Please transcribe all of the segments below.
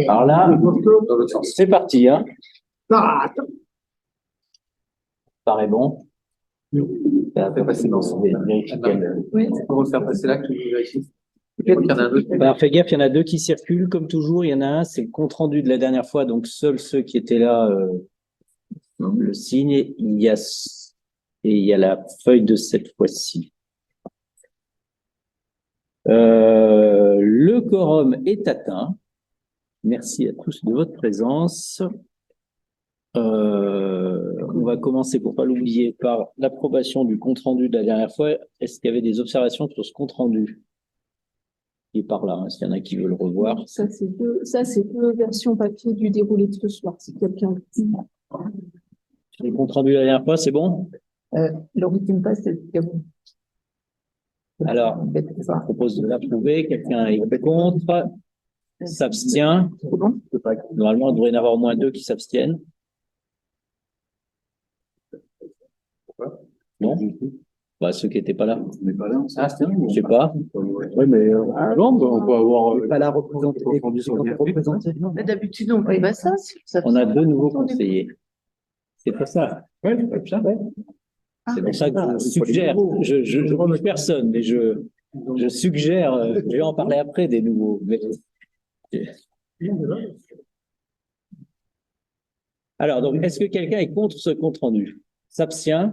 Alors là, c'est parti, hein. Paraît bon. Ça fait passer dans ce Oui. On va faire passer là que je vérifie. Alors, fais gaffe, il y en a deux qui circulent, comme toujours. Il y en a un, c'est le compte-rendu de la dernière fois, donc seuls ceux qui étaient là le signe. Il y a la feuille de cette fois-ci. Le quorum est atteint. Merci à tous de votre présence. On va commencer, pour pas l'oublier, par l'approbation du compte-rendu de la dernière fois. Est-ce qu'il y avait des observations sur ce compte-rendu? Il est par là, hein, s'il y en a qui veulent le revoir. Ça, c'est deux versions papier du déroulé de ce soir, si quelqu'un. Le compte-rendu de la dernière fois, c'est bon? L'origine pas, c'est bon. Alors, je propose de l'approuver. Quelqu'un est contre? S'abstient? Normalement, il devrait y en avoir au moins deux qui s'abstiennent. Non? Bah, ceux qui n'étaient pas là. On n'est pas là. Ah, c'est vrai, je sais pas. Oui, mais non, on peut avoir. Pas la représenter. D'habitude, on fait pas ça. On a deux nouveaux conseillers. C'est pour ça. Oui, c'est ça. Ouais. C'est pour ça que je suggère, je ne remets personne, mais je suggère, je vais en parler après des nouveaux. Mais... Alors, donc, est-ce que quelqu'un est contre ce compte-rendu? S'abstient?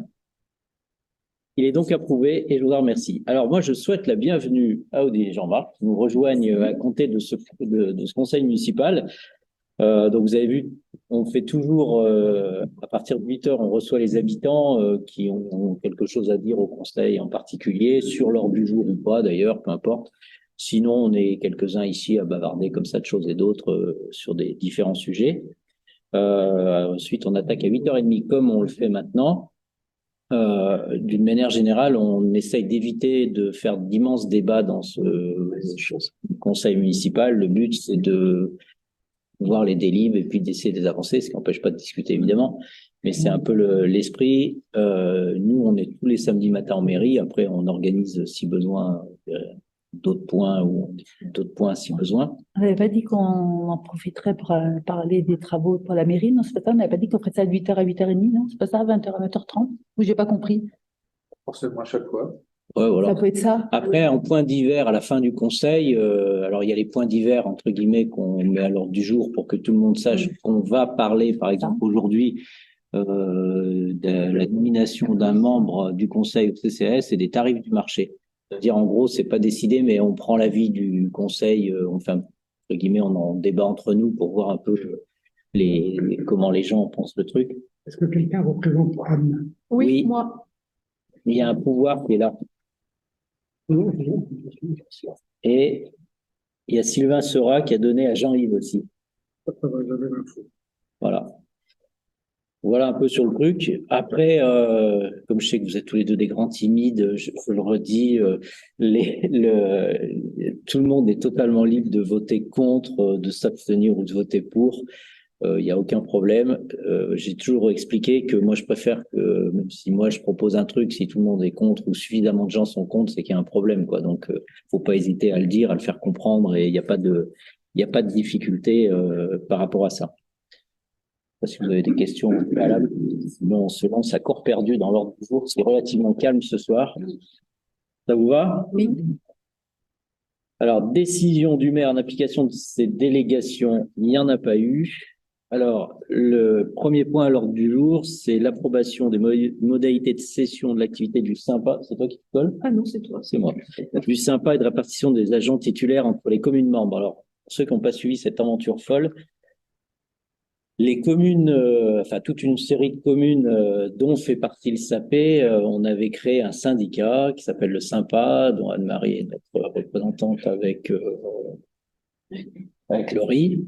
Il est donc approuvé et je vous en remercie. Alors, moi, je souhaite la bienvenue à Audi et Jean-Marc qui nous rejoignent à compter de ce conseil municipal. Donc, vous avez vu, on fait toujours, à partir de 8 heures, on reçoit les habitants qui ont quelque chose à dire au conseil en particulier, sur l'ordre du jour ou pas d'ailleurs, peu importe. Sinon, on est quelques-uns ici à bavarder comme ça de choses et d'autres sur des différents sujets. Ensuite, on attaque à 8h30 comme on le fait maintenant. D'une manière générale, on essaye d'éviter de faire d'immenses débats dans ce conseil municipal. Le but, c'est de voir les délibres et puis d'essayer de les avancer, ce qui n'empêche pas de discuter évidemment, mais c'est un peu l'esprit. Nous, on est tous les samedis matins en mairie. Après, on organise si besoin d'autres points ou d'autres points si besoin. On n'avait pas dit qu'on en profiterait pour parler des travaux pour la mairie, non? C'est pas ça? On n'avait pas dit qu'on ferait ça à 8h à 8h30, non? C'est pas ça, à 20h à 20h30? Ou j'ai pas compris? Forcément à chaque fois. Ouais, voilà. Ça peut être ça. Après, en point divers, à la fin du conseil, alors il y a les points divers, entre guillemets, qu'on met à l'ordre du jour pour que tout le monde sache qu'on va parler, par exemple, aujourd'hui, de la nomination d'un membre du conseil au CCAS et des tarifs du marché. C'est-à-dire, en gros, c'est pas décidé, mais on prend l'avis du conseil, enfin, entre guillemets, on en débat entre nous pour voir un peu comment les gens pensent le truc. Est-ce que quelqu'un représente Anne? Oui, moi. Il y a un pouvoir qui est là. Et il y a Sylvain Seurat qui a donné à Jean-Yves aussi. Voilà. Voilà un peu sur le truc. Après, comme je sais que vous êtes tous les deux des grands timides, je le redis, tout le monde est totalement libre de voter contre, de s'abstenir ou de voter pour. Il n'y a aucun problème. J'ai toujours expliqué que moi, je préfère que, même si moi, je propose un truc, si tout le monde est contre ou suffisamment de gens sont contre, c'est qu'il y a un problème, quoi. Donc, faut pas hésiter à le dire, à le faire comprendre et il n'y a pas de difficulté par rapport à ça. Je sais pas si vous avez des questions préalables. Sinon, on se lance à corps perdu dans l'ordre du jour. C'est relativement calme ce soir. Ça vous va? Oui. Alors, décision du maire en application de ces délégations, il n'y en a pas eu. Alors, le premier point à l'ordre du jour, c'est l'approbation des modalités de cession de l'activité du SYMPA. C'est toi qui te colle? Ah non, c'est toi. C'est moi. Du SYMPA et de répartition des agents titulaires entre les communes membres. Alors, pour ceux qui n'ont pas suivi cette aventure folle, les communes, enfin toute une série de communes dont fait partie le SAPé, on avait créé un syndicat qui s'appelle le SYMPA, dont Anne-Marie est notre représentante avec Laurie,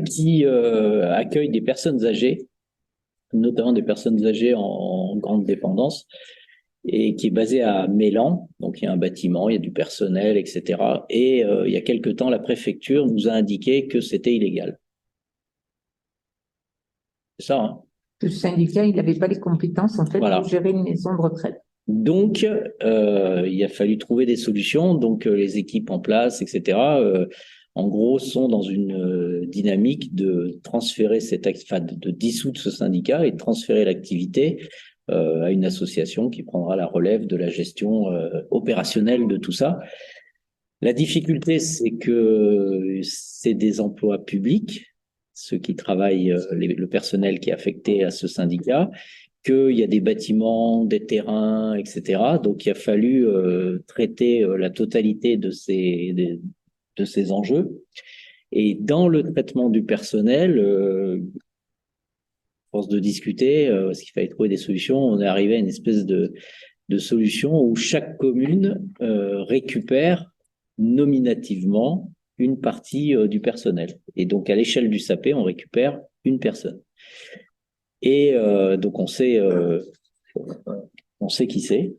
qui accueille des personnes âgées, notamment des personnes âgées en grande dépendance, et qui est basé à Mélan. Donc il y a un bâtiment, il y a du personnel, etc. Et il y a quelque temps, la préfecture nous a indiqué que c'était illégal. C'est ça, hein? Le syndicat, il n'avait pas les compétences, en fait, Voilà. pour gérer une maison de retraite. Donc, il a fallu trouver des solutions. Donc, les équipes en place, etc., en gros, sont dans une dynamique de transférer de dissoudre ce syndicat et de transférer l'activité à une association qui prendra la relève de la gestion opérationnelle de tout ça. La difficulté, c'est que c'est des emplois publics, ceux qui travaillent, le personnel qui est affecté à ce syndicat, qu'il y a des bâtiments, des terrains, etc. Donc, il a fallu traiter la totalité de ces enjeux. Et dans le traitement du personnel, force de discuter, parce qu'il fallait trouver des solutions, on est arrivé à une espèce de solution où chaque commune récupère nominativement une partie du personnel. Et donc, à l'échelle du SAPé, on récupère une personne. Et donc, on sait qui c'est.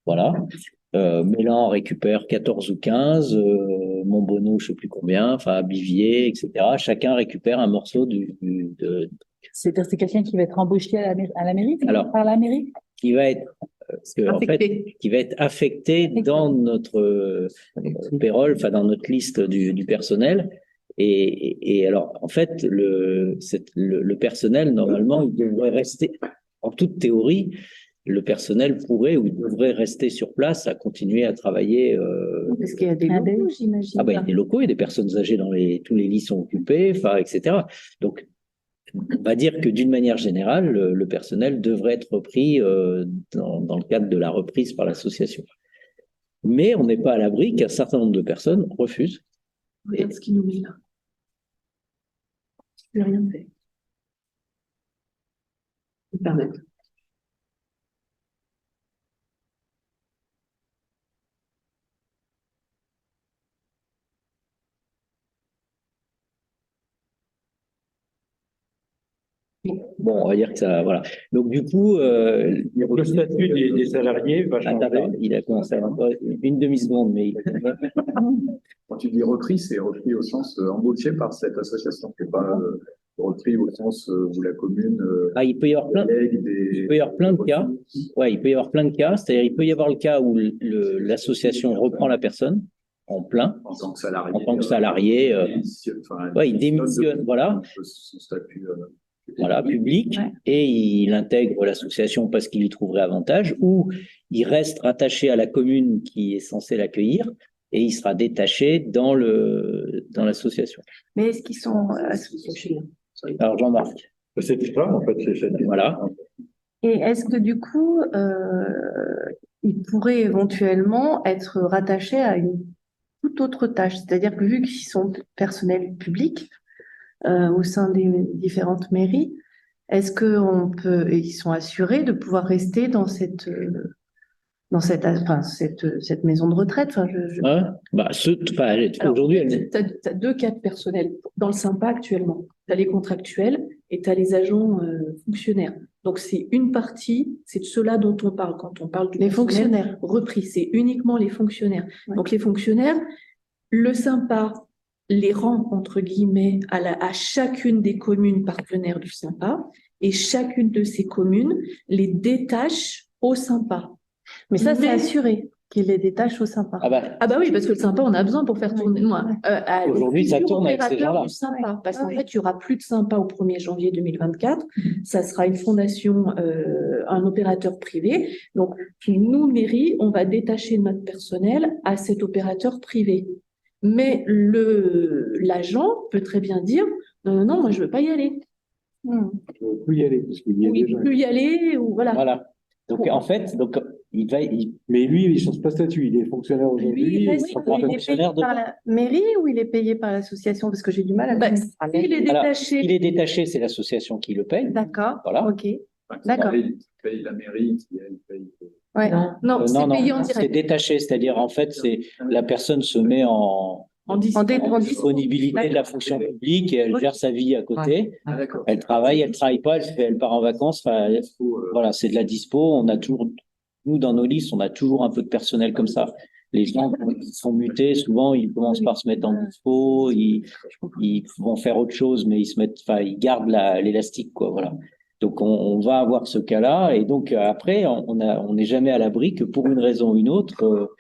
Voilà. Mélan récupère 14 ou 15, Montbonneau, je ne sais plus combien, enfin, Bivier, etc. Chacun récupère un morceau C'est-à-dire, c'est quelqu'un qui va être embauché à la mairie, Alors, par la mairie? Qui va être, en fait, qui va être affecté dans notre payroll, enfin, dans notre liste du personnel. Et alors, en fait, le personnel, normalement, il devrait rester, en toute théorie, le personnel pourrait ou devrait rester sur place à continuer à travailler. Parce qu'il y a des locaux, j'imagine. Ah ben, il y a des locaux, il y a des personnes âgées tous les lits sont occupés, enfin, etc. Donc, on va dire que d'une manière générale, le personnel devrait être repris dans le cadre de la reprise par l'association. Mais on n'est pas à l'abri qu'un certain nombre de personnes refusent. Regarde ce qu'il nous met là. Je n'ai rien fait. Je vais permettre. Bon, on va dire que ça, voilà. Donc du coup, Le statut des salariés va changer. attends, il a commencé à une demi-seconde, mais Quand tu dis repris, c'est repris au sens embauché par cette association. C'est pas repris au sens où la commune. il peut y avoir plein. Il peut y avoir plein de cas. Ouais, il peut y avoir plein de cas. C'est-à-dire, il peut y avoir le cas où l'association reprend la personne en plein. En tant que salarié. En tant que salarié. Il démissionne, voilà. Son statut. Voilà, public, et il intègre l'association parce qu'il y trouverait avantage, ou il reste rattaché à la commune qui est censée l'accueillir, et il sera détaché dans l'association. Mais est-ce qu'ils sont associés? Alors, Jean-Marc. C'est ça, en fait, Voilà. Et est-ce que du coup, ils pourraient éventuellement être rattachés à une toute autre tâche? C'est-à-dire que vu qu'ils sont personnel public au sein des différentes mairies, est-ce qu'on peut, et ils sont assurés de pouvoir rester dans cette maison de retraite? Enfin, Aujourd'hui, tu as deux cas de personnel dans le SYMPA actuellement. Tu as les contractuels et tu as les agents fonctionnaires. Donc, c'est une partie, c'est de ceux-là dont on parle quand on parle du fonctionnaire repris. C'est uniquement les fonctionnaires. Ouais. Donc, les fonctionnaires, le SYMPA les rend, entre guillemets, à chacune des communes partenaires du SYMPA, et chacune de ces communes les détache au SYMPA. Mais ça, c'est assuré qu'il les détache au SYMPA. Ah bah oui, parce que le SYMPA, on a besoin pour faire tourner. Aujourd'hui, ça tourne avec ces gens-là. Parce qu'en fait, il n'y aura plus de SYMPA au 1er janvier 2024. Ça sera une fondation, un opérateur privé. Donc, nous, mairie, on va détacher notre personnel à cet opérateur privé. Mais l'agent peut très bien dire non, moi je veux pas y aller. Je veux plus y aller parce qu'il y a déjà. Plus y aller ou voilà. Voilà. Donc en fait, mais lui, il change pas de statut. Il est fonctionnaire aujourd'hui. Il est payé par la mairie ou il est payé par l'association? Parce que j'ai du mal à il est détaché. Il est détaché, c'est l'association qui le paye. D'accord. Voilà. Ok. D'accord. Il paye la mairie, il paye. Ouais. Non, c'est payé en direct. C'est détaché, c'est-à-dire en fait, c'est la personne se met en disponibilité de la fonction publique et elle gère sa vie à côté. Elle travaille pas, elle part en vacances. Voilà, c'est de la dispo. On a toujours, nous dans nos listes, on a toujours un peu de personnel comme ça. Les gens qui sont mutés, souvent ils commencent par se mettre en dispo, ils vont faire autre chose, mais ils gardent l'élastique, quoi. Voilà. Donc, on va avoir ce cas-là. Et donc, après, on n'est jamais à l'abri que pour une raison ou une autre.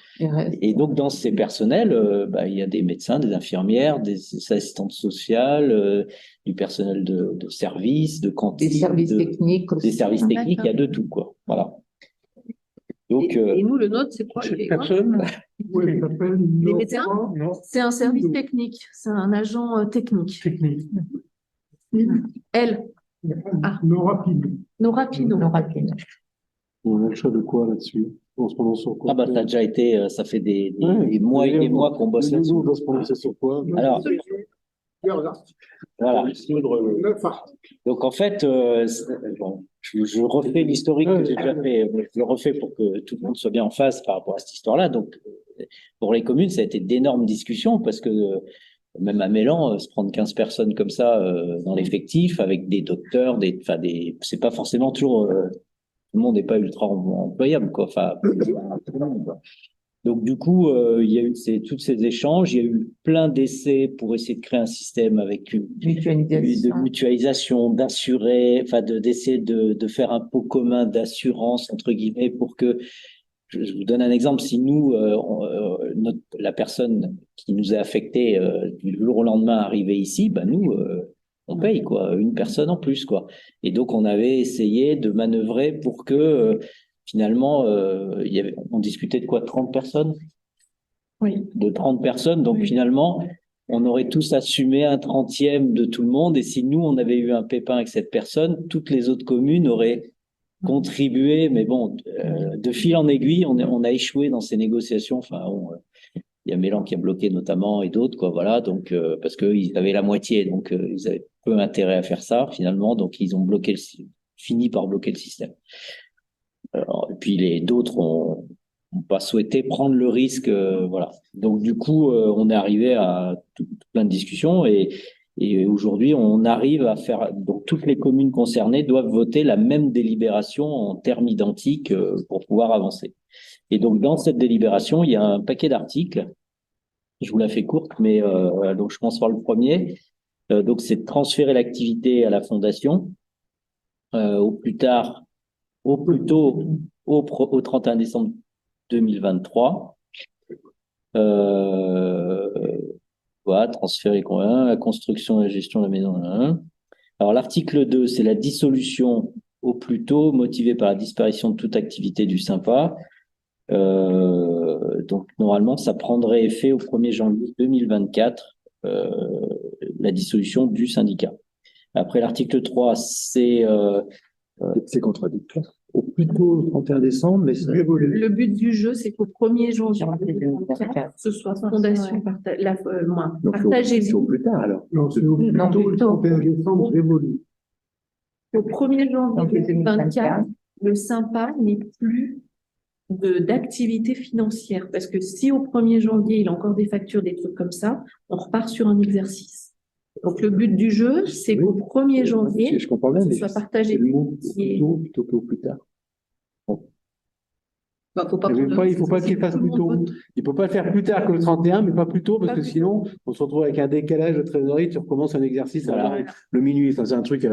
Et donc, dans ces personnels, il y a des médecins, des infirmières, des assistantes sociales, du personnel de service, de cantine. Des services techniques aussi. Des services techniques, il y a de tout, quoi. Voilà. Donc, Et nous, le nôtre, c'est quoi? Personne. Oui, ça s'appelle Les médecins? non, C'est un service technique, c'est un agent technique. technique. Elle, Ah. Non rapide. nos rapidos. Non rapide. On a le choix de quoi là-dessus? On se prononce sur quoi? ça a déjà été, ça fait des Ouais. mois et des mois qu'on bosse Nous, là-dessus. on doit se prononcer sur quoi? Alors, voilà. 9 articles. Donc en fait, bon, je refais l'historique que j'ai déjà fait, je le refais pour que tout le monde soit bien en phase par rapport à cette histoire-là. Donc pour les communes, ça a été d'énormes discussions parce que même à Mélan, se prendre 15 personnes comme ça dans l'effectif avec des docteurs, c'est pas forcément toujours tout le monde n'est pas ultra employable, quoi. Enfin, donc du coup, il y a eu tous ces échanges, il y a eu plein d'essais pour essayer de créer un système avec de mutualisation, d'assurer, enfin d'essayer de faire un pot commun d'assurance entre guillemets pour que, je vous donne un exemple, si nous, la personne qui nous a affecté du jour au lendemain arrivée ici, nous, on paye quoi, une personne en plus quoi. Et donc on avait essayé de manœuvrer pour que finalement, on discutait de quoi, 30 personnes? Oui. De 30 personnes. Donc, Oui. finalement, on aurait tous assumé un 30e de tout le monde. Et si nous, on avait eu un pépin avec cette personne, toutes les autres communes auraient contribué. Mais bon, de fil en aiguille, on a échoué dans ces négociations. Enfin, il y a Mélan qui a bloqué notamment et d'autres, quoi. Voilà. Donc, parce qu'ils avaient la moitié. Donc, ils avaient peu intérêt à faire ça, finalement. Donc, ils ont fini par bloquer le système. Alors, et puis d'autres ont pas souhaité prendre le risque, voilà. Donc du coup, on est arrivé à plein de discussions et aujourd'hui, on arrive à faire. Donc toutes les communes concernées doivent voter la même délibération en termes identiques pour pouvoir avancer. Et donc dans cette délibération, il y a un paquet d'articles. Je vous la fais courte, mais donc je commence par le premier. Donc c'est de transférer l'activité à la fondation au plus tôt au 31 décembre 2023. Voilà, transférer la construction et la gestion de la maison. Alors, l'article 2, c'est la dissolution au plus tôt, motivée par la disparition de toute activité du SYMPA. Donc, normalement, ça prendrait effet au 1er janvier 2024, la dissolution du syndicat. Après, l'article 3, c'est contradictoire. Au plus tôt le 31 décembre, mais c'est Le but du jeu, c'est qu'au 1er janvier 2024, ce soit fondation partagée. c'est au plus tard alors. Non, c'est au plus Non, tôt le plutôt. 31 décembre révolu. Au 1er janvier 2024, le SYMPA n'est plus d'activité financière. Parce que si au 1er janvier, il a encore des factures, des trucs comme ça, on repart sur un exercice. Donc, le but du jeu, c'est qu'au 1er janvier, Je comprends bien, ce mais soit c'est partagé. le mot plus tôt plutôt qu'au plus tard. Faut pas Il faut pas qu'il fasse plus tôt. Il peut pas le faire plus tard que le 31, mais pas plus tôt, parce Pas que plus sinon, on se retrouve avec un décalage de trésorerie, tu recommences un exercice Voilà. à le minuit. Enfin, c'est un truc. C'est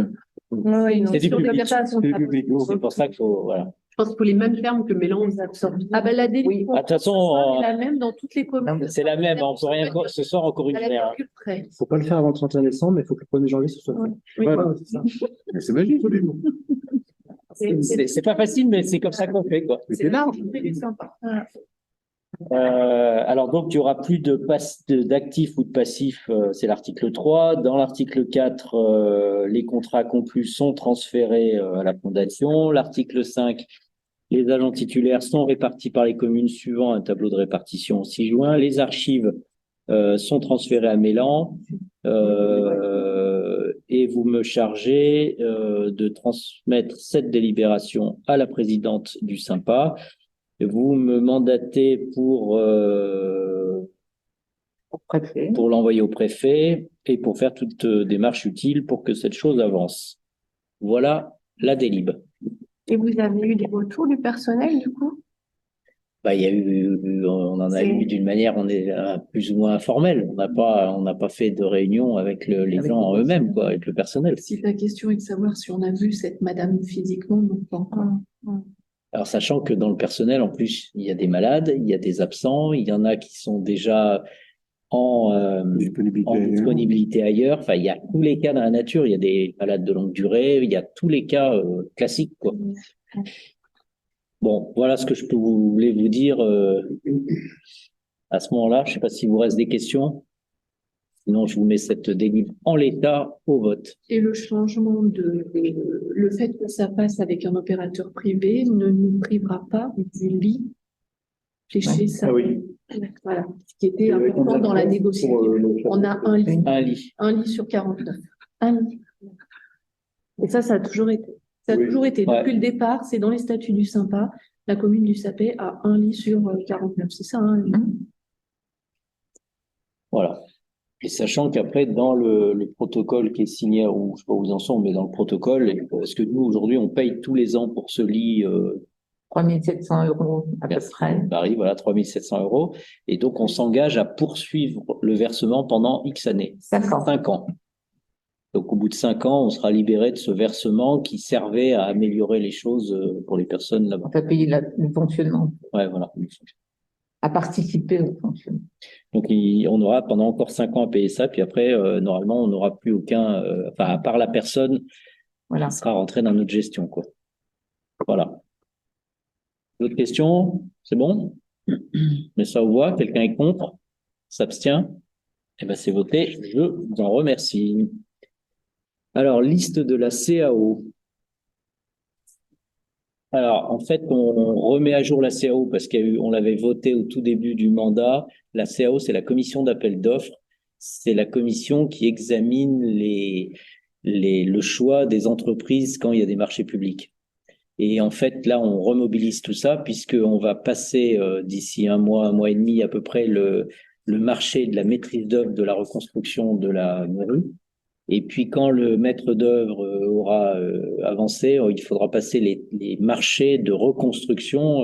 du public. C'est public. C'est pour ça qu'il faut, voilà. Je pense qu'il faut les mêmes termes que Mélan nous absorbe. Ah ben la délibération, De toute façon, est la même dans toutes les communes. c'est la même. On peut rien. Ce soir, encore une À la fois. virgule près. Faut pas le faire avant le 31 décembre, mais il faut que le 1er janvier, ce soit fait. Oui. Voilà, c'est ça. Mais c'est magique. C'est pas facile, mais c'est comme ça qu'on fait, quoi. Mais c'est large. Alors donc, il y aura plus d'actifs ou de passifs, c'est l'article 3. Dans l'article 4, les contrats conclus sont transférés à la fondation. L'article 5, les agents titulaires sont répartis par les communes suivant un tableau de répartition 6 juin. Les archives sont transférées à Mélan. Et vous me chargez de transmettre cette délibération à la présidente du SYMPA. Vous me mandatez pour l'envoyer au préfet et pour faire toute démarche utile pour que cette chose avance. Voilà la délib. Et vous avez eu des retours du personnel, du coup? Bah, il y a eu, on en a eu d'une manière, on est plus ou moins informelle. On n'a pas fait de réunion avec les gens eux-mêmes, quoi, avec le personnel. Si ta question est de savoir si on a vu cette madame physiquement, non, pas encore. Alors, sachant que dans le personnel, en plus, il y a des malades, il y a des absents, il y en a qui sont déjà en disponibilité ailleurs. Enfin, il y a tous les cas dans la nature. Il y a des malades de longue durée, il y a tous les cas classiques, quoi. Bon, voilà ce que je voulais vous dire à ce moment-là. Je ne sais pas s'il vous reste des questions. Sinon, je vous mets cette délivre en l'état au vote. Et le changement le fait que ça passe avec un opérateur privé ne nous privera pas du lit fléché ça. Ah oui. Voilà, ce qui était important dans la négociation. On a un lit sur 49. Un lit. Et ça a toujours été. Ça a toujours été. Ouais. Depuis le départ, c'est dans les statuts du Sympa, la commune du Sapé a un lit sur 49. C'est ça, hein. Voilà. Et sachant qu'après, dans le protocole qui est signé, ou je sais pas où ils en sont, mais dans le protocole, parce que nous, aujourd'hui, on paye tous les ans pour ce lit 3 700 € à peu près. Paris, voilà, 3 700 €. Et donc, on s'engage à poursuivre le versement pendant X années. 5 ans. 5 ans. Donc, au bout de 5 ans, on sera libéré de ce versement qui servait à améliorer les choses pour les personnes là-bas. On va payer le fonctionnement, Ouais, voilà. à participer au fonctionnement. Donc, on aura pendant encore 5 ans à payer ça, puis après, normalement, on n'aura plus aucun, enfin, à part la personne Voilà. qui sera rentrée dans notre gestion, quoi. Voilà. D'autres questions? C'est bon? Mais ça au voit, quelqu'un est contre? S'abstient? Eh ben, c'est voté. Je vous en remercie. Alors, liste de la CAO. Alors, en fait, on remet à jour la CAO parce qu'on l'avait voté au tout début du mandat. La CAO, c'est la commission d'appel d'offres. C'est la commission qui examine le choix des entreprises quand il y a des marchés publics. Et en fait, là, on remobilise tout ça puisqu'on va passer d'ici un mois et demi à peu près le marché de la maîtrise d'œuvre de la reconstruction de la rue. Et puis, quand le maître d'œuvre aura avancé, il faudra passer les marchés de reconstruction.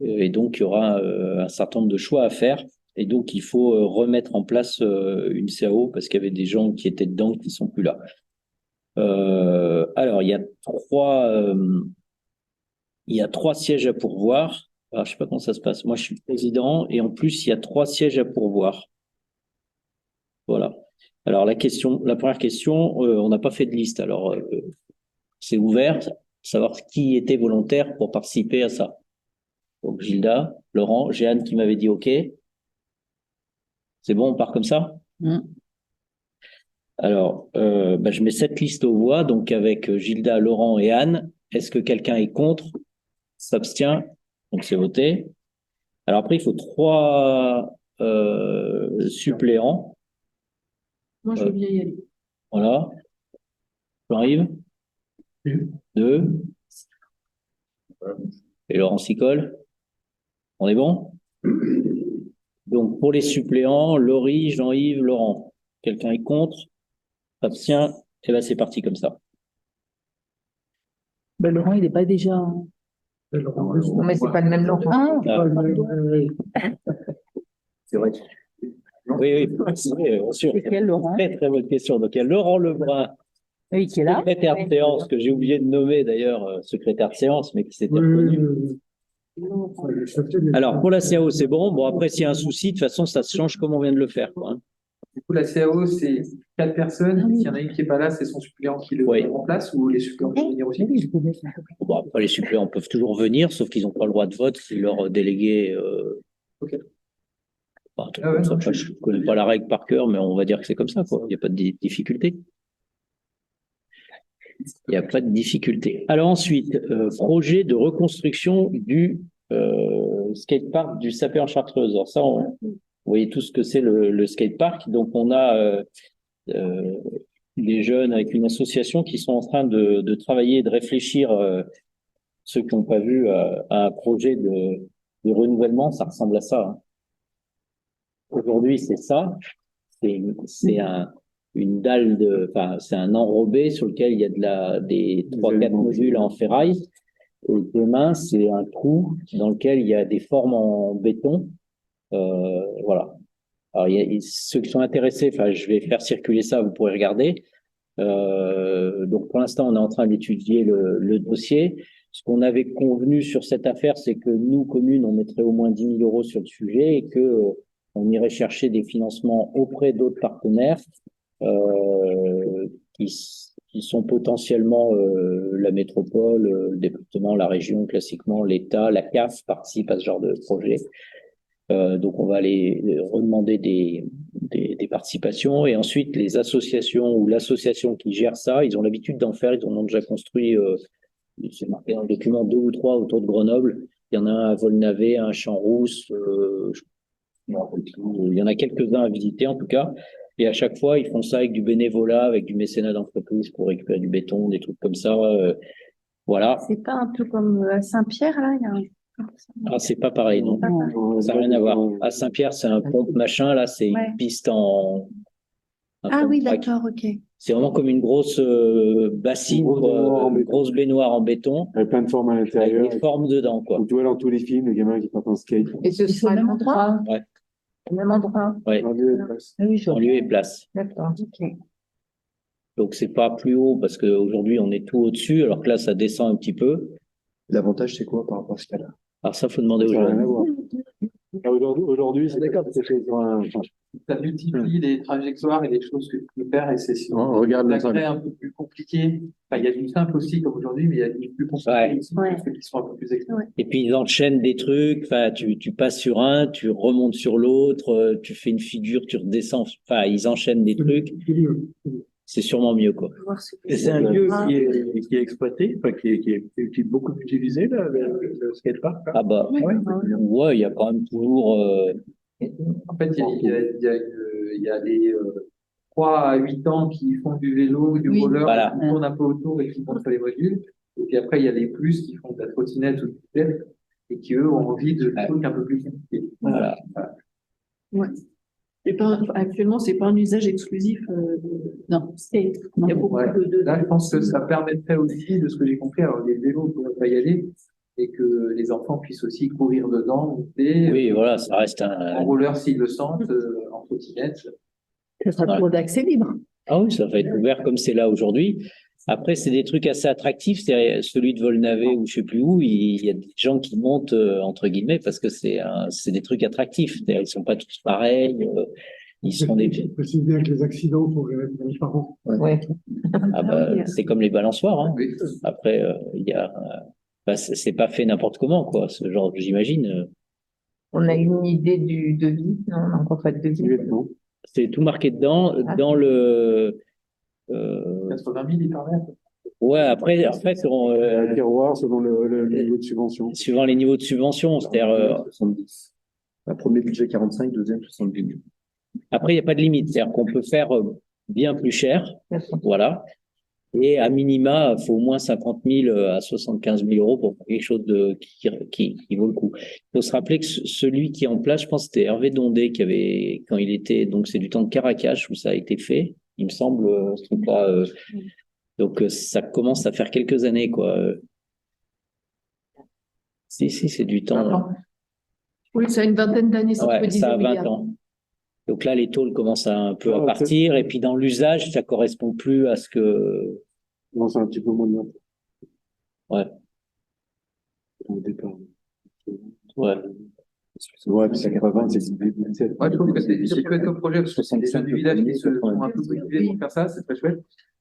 Et donc, il y aura un certain nombre de choix à faire. Et donc, il faut remettre en place une CAO parce qu'il y avait des gens qui étaient dedans qui ne sont plus là. Alors, il y a trois sièges à pourvoir. Alors, je ne sais pas comment ça se passe. Moi, je suis président et en plus, il y a 3 sièges à pourvoir. Voilà. Alors, la première question, on n'a pas fait de liste. Alors, c'est ouvert, savoir qui était volontaire pour participer à ça. Donc, Gilda, Laurent, Jeanne qui m'avait dit OK. C'est bon, on part comme ça? Alors, je mets cette liste aux voix, donc avec Gilda, Laurent et Anne. Est-ce que quelqu'un est contre? S'abstient? Donc, c'est voté. Alors après, il faut 3 suppléants. Moi, je veux bien y aller. Voilà. J'arrive. 2. Et Laurent s'y colle. On est bon? Donc, pour les suppléants, Laurie, Jean-Yves, Laurent. Quelqu'un est contre? S'abstient? Et bien, c'est parti comme ça. Ben, Laurent, il n'est pas déjà. Non, mais c'est pas le même Laurent. C'est vrai. Oui, c'est vrai, bien sûr. C'est quel Laurent? Très, très bonne question. Donc, il y a Laurent Lebrun, Oui, qui est là. secrétaire de séance, que j'ai oublié de nommer d'ailleurs, secrétaire de séance, mais qui s'était reconnu. Alors, pour la CAO, c'est bon. Bon, après, s'il y a un souci, de toute façon, ça se change comme on vient de le faire, quoi, hein. Du coup, la CAO, c'est 4 personnes. S'il y en a une qui n'est pas là, c'est son suppléant qui le remplace ou les suppléants peuvent venir aussi? Bon, après, les suppléants peuvent toujours venir, sauf qu'ils n'ont pas le droit de vote si leur délégué. Ok. Je ne connais pas la règle par cœur, mais on va dire que c'est comme ça, quoi. Il n'y a pas de difficulté. Il n'y a pas de difficulté. Alors ensuite, projet de reconstruction du skatepark du Sapé en Chartreuse. Alors ça, vous voyez tout ce que c'est le skatepark. Donc on a des jeunes avec une association qui sont en train de travailler et de réfléchir, ceux qui n'ont pas vu, à un projet de renouvellement. Ça ressemble à ça, hein. Aujourd'hui, c'est ça. C'est une dalle c'est un enrobé sur lequel il y a des 3-4 modules en ferraille. Et demain, c'est un trou dans lequel il y a des formes en béton. Voilà. Alors, ceux qui sont intéressés, enfin, je vais faire circuler ça, vous pourrez regarder. Donc, pour l'instant, on est en train d'étudier le dossier. Ce qu'on avait convenu sur cette affaire, c'est que nous, communes, on mettrait au moins 10 000 euros sur le sujet et que on irait chercher des financements auprès d'autres partenaires qui sont potentiellement la métropole, le département, la région, classiquement, l'État, la CAF participe à ce genre de projet. Donc, on va aller redemander des participations et ensuite les associations ou l'association qui gère ça, ils ont l'habitude d'en faire, ils en ont déjà construit, c'est marqué dans le document, 2 ou 3 autour de Grenoble. Il y en a un à Volnavé, un à Champs-Rousse, il y en a quelques-uns à visiter en tout cas. Et à chaque fois, ils font ça avec du bénévolat, avec du mécénat d'entreprise pour récupérer du béton, des trucs comme ça. Voilà. C'est pas un peu comme à Saint-Pierre, là, il y a Ah, c'est pas pareil, non. Ça n'a rien à voir. À Saint-Pierre, c'est un pompe machin, là, c'est une piste en. Ah oui, d'accord, ok. C'est vraiment comme une grosse bassine, une grosse baignoire en béton. Avec plein de formes à l'intérieur. Avec des formes dedans, quoi. Tu vois dans tous les films, les gamins qui partent en skate. Et ce sera le même endroit? Ouais. Au même endroit? Ouais. En lieu et place. En lieu et place. D'accord, ok. Donc, c'est pas plus haut parce qu'aujourd'hui, on est tout au-dessus, alors que là, ça descend un petit peu. L'avantage, c'est quoi par rapport à ce cas-là? Alors, ça, faut demander aux Ça n'a rien à gens. voir. Aujourd'hui, c'est d'accord, c'est sur un. Ça multiplie les trajectoires et les choses que tu peux faire et c'est On regarde la l'ensemble. créer un peu plus compliqué. Enfin, il y a du simple aussi comme aujourd'hui, mais il y a du plus compliqué Ouais. aussi, Ouais. ceux qui sont un peu plus experts. Et puis, ils enchaînent des trucs. Enfin, tu passes sur un, tu remontes sur l'autre, tu fais une figure, tu redescends. Enfin, ils enchaînent des trucs. C'est sûrement mieux, quoi. Et c'est un lieu qui est exploité, enfin, qui est beaucoup utilisé, là, le skatepark. Ah bah, ouais, il y a quand même toujours. En fait, il y a les 3 à 8 ans qui font du vélo, du roller, Voilà. qui tournent un peu autour et qui montent sur les modules. Et puis après, il y a les plus qui font de la trottinette ou du skate et qui, eux, ont envie de trucs un peu plus compliqués. Voilà. Ouais. Et pas, actuellement, c'est pas un usage exclusif. Non, skate. Il y a beaucoup Ouais. de. Là, je pense que ça permettrait aussi, de ce que j'ai compris, alors les vélos pourraient pas y aller et que les enfants puissent aussi courir dedans, monter, Oui, voilà, ça reste en un. roller s'ils le sentent, en trottinette. Ce sera Ouais. pour d'accès libre. Ah oui, ça va être ouvert comme c'est là aujourd'hui. Après, c'est des trucs assez attractifs. C'est celui de Volnavé ou je sais plus où, il y a des gens qui montent entre guillemets parce que c'est des trucs attractifs. C'est-à-dire, ils sont pas tous pareils. Ils sont des. Je précise bien que les accidents sont gérés par les parents. Ouais. Ah bah, c'est comme les balançoires. Hein. Oui. Après, il y a. Bah, c'est pas fait n'importe comment, quoi. Ce genre, j'imagine. On a une idée du devis? Non, on n'a encore pas de devis. C'est tout marqué dedans. Ah. Dans le. 80 000, il paraît. Ouais, après, en fait, Un tiroir selon le niveau de subvention. suivant les niveaux de subvention, c'est-à-dire. 70. Un premier budget 45, deuxième 70. Après, il n'y a pas de limite. C'est-à-dire qu'on peut faire bien plus cher. Voilà. Et à minima, il faut au moins 50 000 à 75 000 euros pour faire quelque chose qui vaut le coup. Il faut se rappeler que celui qui est en place, je pense que c'était Hervé Dondé qui avait, quand il était, donc c'est du temps de Caracas où ça a été fait, il me semble, ce truc-là. Donc, ça commence à faire quelques années, quoi. Si, c'est du temps. Oui, ça a une vingtaine d'années, ça Ouais, peut dire. ça a 20 ans. Donc là, les tôles commencent un peu à Ah, partir, et puis dans l'usage, ça correspond plus à ce que. Non, c'est un petit peu moins de 20. Ouais. Au départ. Ouais. Ouais, puis c'est 80, c'est 17. Ouais, je trouve que c'est chouette comme projet parce que c'est des jeunes du village qui se sont un peu motivés pour faire ça, c'est très chouette.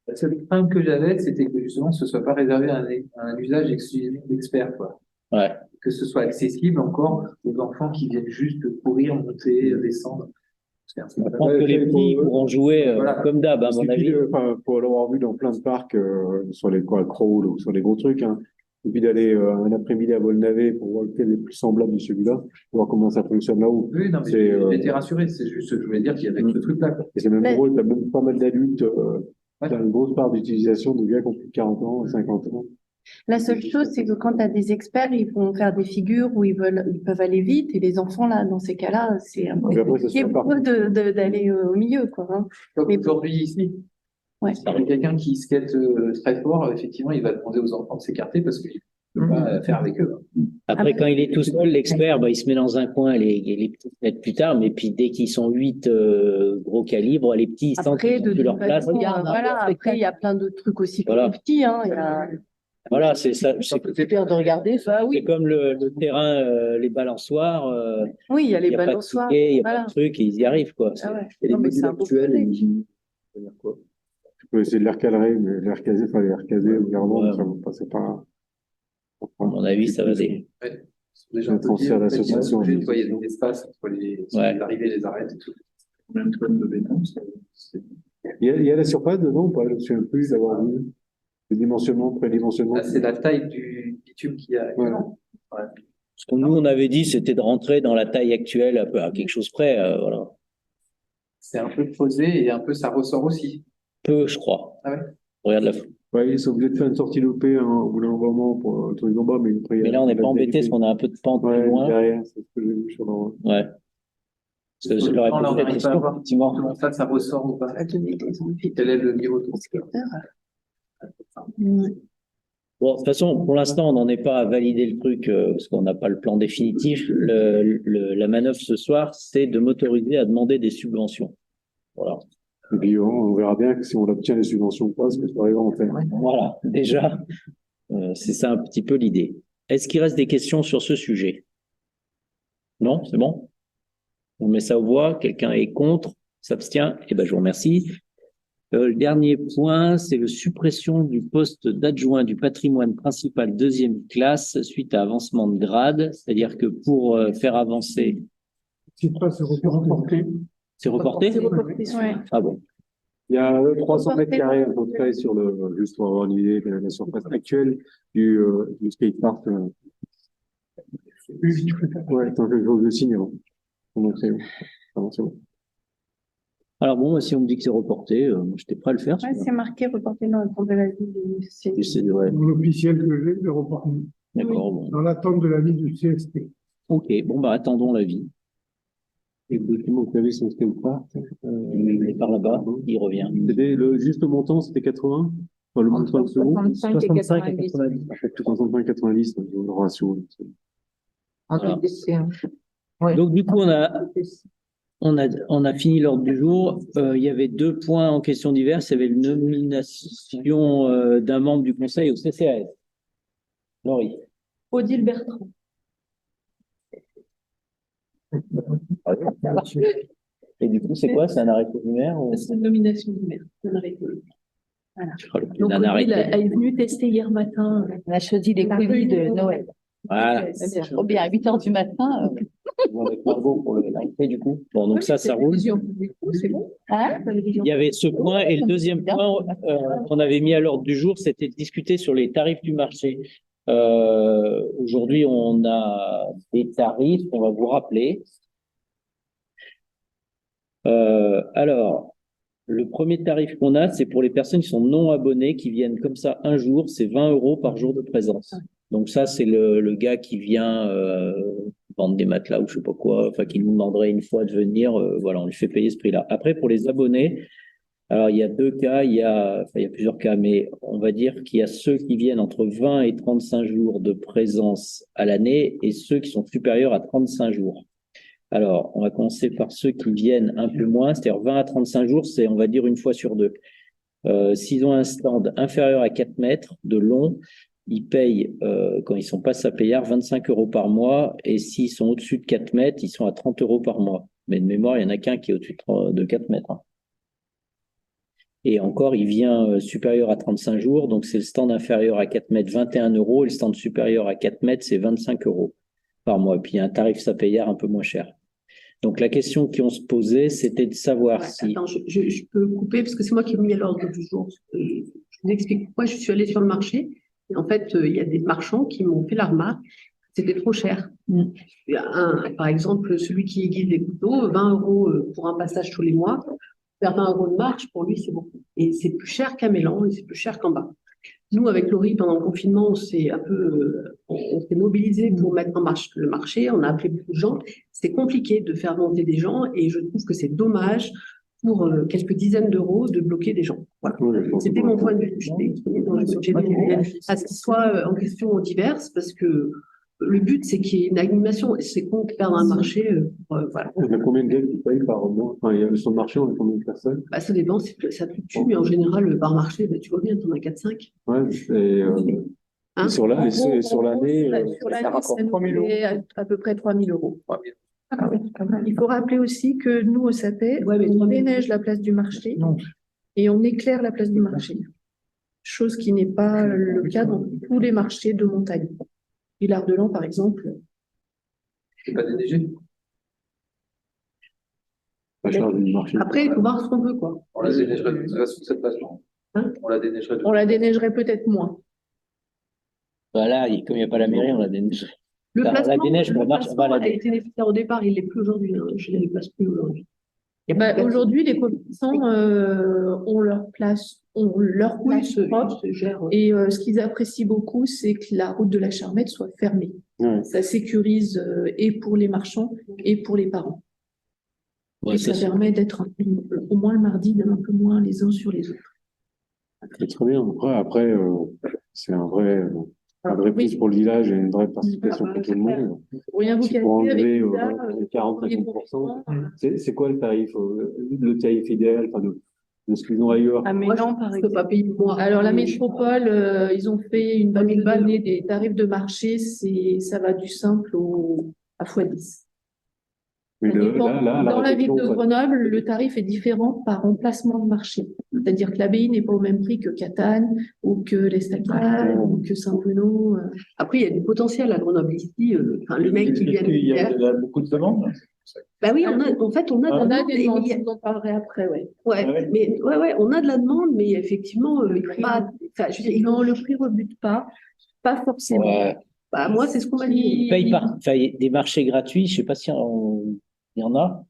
La seule crainte que j'avais, c'était que justement ce soit pas réservé à un usage exclusif d'experts, quoi. Ouais. Que ce soit accessible encore aux enfants qui viennent juste courir, monter, descendre. Je pense que les petits pourront jouer Voilà. comme d'hab, à Il mon suffit avis. pour l'avoir vu dans plein de parcs, sur les crawl ou sur les gros trucs, hein. Et puis d'aller un après-midi à Volnavé pour voir lequel est le plus semblable de celui-là, pour voir comment ça fonctionne là-haut. Oui, non, mais C'est, j'étais rassuré, c'est juste ce que je voulais dire qu'il y avait ce truc-là, quoi. Et c'est même Mais- drôle, t'as même pas mal d'adultes, Ouais. t'as une grosse part d'utilisation de gars qui ont plus de 40 ans, 50 ans. La seule chose, c'est que quand tu as des experts, ils vont faire des figures où ils peuvent aller vite. Et les enfants, là, dans ces cas-là, c'est un peu Et après, ça se compliqué fait pour eux d'aller au milieu, quoi, hein. Comme Mais- aujourd'hui ici. Ouais. Si quelqu'un qui skate très fort, effectivement, il va demander aux enfants de s'écarter parce qu'il Je peux pas faire avec eux. Après, quand il est tout seul, l'expert, bah, il se met dans un coin, les petits mettent plus tard, mais puis dès qu'ils sont 8 gros calibres, les petits, ils sentent Après, qu'ils ont de plus leur toute place. façon, voilà, après, il y a plein de trucs aussi pour Voilà. les petits, hein. Il y a... Voilà, c'est ça. C'est pire de regarder. Bah C'est oui, comme le terrain, les balançoires. oui, il y a les Il n'y a pas de balançoires. ticket, il n'y a pas Voilà. de truc, et ils y arrivent, quoi. Ah ouais. Et les Non, mais modules c'est un beau actuels, projet. ça veut dire quoi? Tu peux essayer de les recadrer, mais les recaser, enfin, les recaser régulièrement, Ouais. ça va passer pas. À mon avis, ça va des. Ouais. Déjà, Le transfert d'association. il y a des espaces entre les arrivées et les arrêts et tout. Combien de tonnes de béton? Il y a la surface dedans ou pas? Je ne me souviens plus d'avoir vu. Le dimensionnement, prédimensionnement. Là, c'est la taille du bitume qu'il y a. Ouais. Ce que nous, on avait dit, c'était de rentrer dans la taille actuelle à, peu, à quelque chose près, voilà. C'est un peu creusé et un peu ça ressort aussi. Peu, je crois. Ah ouais. Regarde la. Ouais, ils sont obligés de faire une sortie loupée au bout d'un moment pour le truc en bas, mais après, Mais là, on n'est pas embêté parce qu'on a un peu de pente plus ouais, loin. derrière, c'est ce que j'ai vu sur le. Ouais. Parce que je leur ai Non, là, on posé la n'arrive pas à question, voir effectivement. comment ça ressort ou pas. Ça va donner des envies Quel est le niveau de Bon, de toute façon, pour l'instant, on n'en est pas à valider le truc parce qu'on n'a pas le plan définitif. La manœuvre ce soir, c'est de m'autoriser à demander des subventions. Voilà. Et puis, on verra bien que si on obtient les subventions ou pas, ce que ça arrive à en faire. Voilà, déjà, c'est ça un petit peu l'idée. Est-ce qu'il reste des questions sur ce sujet? Non, c'est bon? On met ça aux voix. Quelqu'un est contre? S'abstient? Eh ben, je vous remercie. Le dernier point, c'est la suppression du poste d'adjoint du patrimoine principal deuxième classe suite à avancement de grade. C'est-à-dire que pour faire avancer. Si pas, c'est reporté. C'est reporté? C'est reporté. Ouais. Ah bon. Il y a 300 mètres carrés à peu près sur juste pour avoir une idée de la surface actuelle du skatepark. Ouais, tant que je le signe avant. Donc c'est bon. Ah, c'est bon. Alors bon, si on me dit que c'est reporté, moi j'étais prêt à le faire. Ouais, c'est marqué reporté dans le compte de la ville du CSP. Ouais, Dans l'officiel que j'ai, le reporté. d'accord, bon. Dans l'attente de l'avis du CSP. Ok, bon bah attendons l'avis. Et le document que vous avez sur le skatepark, Il est par là-bas, il revient. c'était le juste montant, c'était 80? Enfin, le montant de second? 65 et 90. 65 et 90, le ratio. En Voilà. TDC. Donc du coup, on a fini l'ordre du jour. Il y avait 2 points en question diverses. Il y avait une nomination d'un membre du conseil au CCAS. Laurie. Odile Bertrand. Et du coup, c'est quoi? C'est un arrêté du maire ou... C'est une nomination du maire. Un arrêté. Voilà. Je crois le Donc, d'un Odile arrêté. est venue tester hier matin. On a choisi les colis de Noël. Voilà. C'est trop bien, à 8 heures du matin. Avec Margot pour l'arrêté du coup. Bon, donc ça roule. C'est bon. Hein? Il y avait ce point et le deuxième point qu'on avait mis à l'ordre du jour, c'était de discuter sur les tarifs du marché. Aujourd'hui, on a des tarifs, on va vous rappeler. Alors, le premier tarif qu'on a, c'est pour les personnes qui sont non abonnées, qui viennent comme ça un jour, c'est 20 € par jour de présence. Donc ça, c'est le gars qui vient vendre des matelas ou je sais pas quoi, enfin qui nous demanderait une fois de venir, voilà, on lui fait payer ce prix-là. Après, pour les abonnés, alors il y a 2 cas, il y a plusieurs cas, mais on va dire qu'il y a ceux qui viennent entre 20 et 35 jours de présence à l'année et ceux qui sont supérieurs à 35 jours. Alors, on va commencer par ceux qui viennent un peu moins, c'est-à-dire 20 à 35 jours, c'est on va dire une fois sur 2. S'ils ont un stand inférieur à 4 mètres de long, ils payent, quand ils sont pas sapéiards, 25 € par mois, et s'ils sont au-dessus de 4 mètres, ils sont à 30 € par mois. Mais de mémoire, il y en a qu'un qui est au-dessus de 4 mètres. Hein. Et encore, il vient supérieur à 35 jours, donc c'est le stand inférieur à 4 mètres, 21 €, et le stand supérieur à 4 mètres, c'est 25 € par mois. Et puis, il y a un tarif sapéiard un peu moins cher. Donc, la question qu'on se posait, c'était de savoir si... Attends, je peux couper parce que c'est moi qui ai mis à l'ordre du jour. Je vous explique pourquoi je suis allée sur le marché. Et en fait, il y a des marchands qui m'ont fait la remarque, c'était trop cher. Par exemple, celui qui aiguise les couteaux, 20 € pour un passage tous les mois, faire 20 € de marge, pour lui, c'est beaucoup. Et c'est plus cher qu'à Mélan et c'est plus cher qu'en bas. Nous, avec Laurie, pendant le confinement, on s'est mobilisés pour mettre en marche le marché. On a appelé beaucoup de gens. C'est compliqué de faire monter des gens et je trouve que c'est dommage pour quelques dizaines d'euros de bloquer des gens. Voilà. C'était mon point de vue. Je l'ai exprimé dans le budget à ce qu'il soit en question diverses, parce que le but, c'est qu'il y ait une animation. C'est con de perdre un marché. Voilà. Il y a combien de gars qui payent par mois? Enfin, il y a sur le marché, on a combien de personnes? Bah, ça dépend, ça fluctue, mais en général, par marché, bah, tu vois bien, tu en as 4-5. Ouais, et Hein? sur l'année, Sur l'année, ça ça nous fait à peu près 3 000 euros. 3 000. Ah oui, quand même. Il faut rappeler aussi que nous, au SAPE, Ouais, mais on 3 000. déneige la place du marché et on éclaire la place du marché. Chose qui n'est pas le cas dans tous les marchés de montagne. Villard-de-Lans, par exemple. C'est pas déneigé. la charge du marché. Après, il faut voir ce qu'on veut, quoi. On la déneigerait de toute façon, cette façon. Hein? On la déneigerait de On la déneigerait peut-être moins. Voilà, comme il n'y a pas la mairie, on la déneige. Le La placement, déneige, le on marche, placement va la a été nécessaire au départ, il ne l'est plus aujourd'hui. Hein. Je ne les place plus aujourd'hui. Il y a Bah, plus de aujourd'hui, les commerçants ont leur place place. propre. Se gère. Et ce qu'ils apprécient beaucoup, c'est que la route de la Charmette soit fermée. Ouais. Ça sécurise et pour les marchands et pour les parents. Ouais, Et ça c'est sûr. permet d'être au moins le mardi, un peu moins les uns sur les autres. C'est très bien. Après, c'est un vrai plus pour le village et une vraie participation pour tout le monde. Pour rien vous Si cacher, pour avec enlever ça, 40-50%, c'est quoi le tarif idéal de ce qu'ils ont ailleurs? à Moi, Mélan, je par ne peux exemple. pas payer moi. Alors, la métropole, ils ont fait une base de données des tarifs de marché, ça va du simple à x10. Mais Ça dépend. là, Dans la ville de réflexion, Grenoble, le tarif est différent par emplacement de marché. C'est-à-dire que l'abbaye n'est pas au même prix que Catane ou que l'Estacade ou que Saint-Bruno. Après, il y a du potentiel à Grenoble ici. Le mec qui vient Il y de a beaucoup de demandes. Bah oui, on a de On la a demande. des demandes, je vous en parlerai après, ouais. Ouais, Ouais. mais on a de la demande, mais effectivement, il faut pas. Enfin, je veux dire, Non, le prix rebute pas forcément. Ouais. bah, moi, c'est ce qu'on m'a dit. Ils payent enfin, des marchés gratuits, je sais pas si il y en a.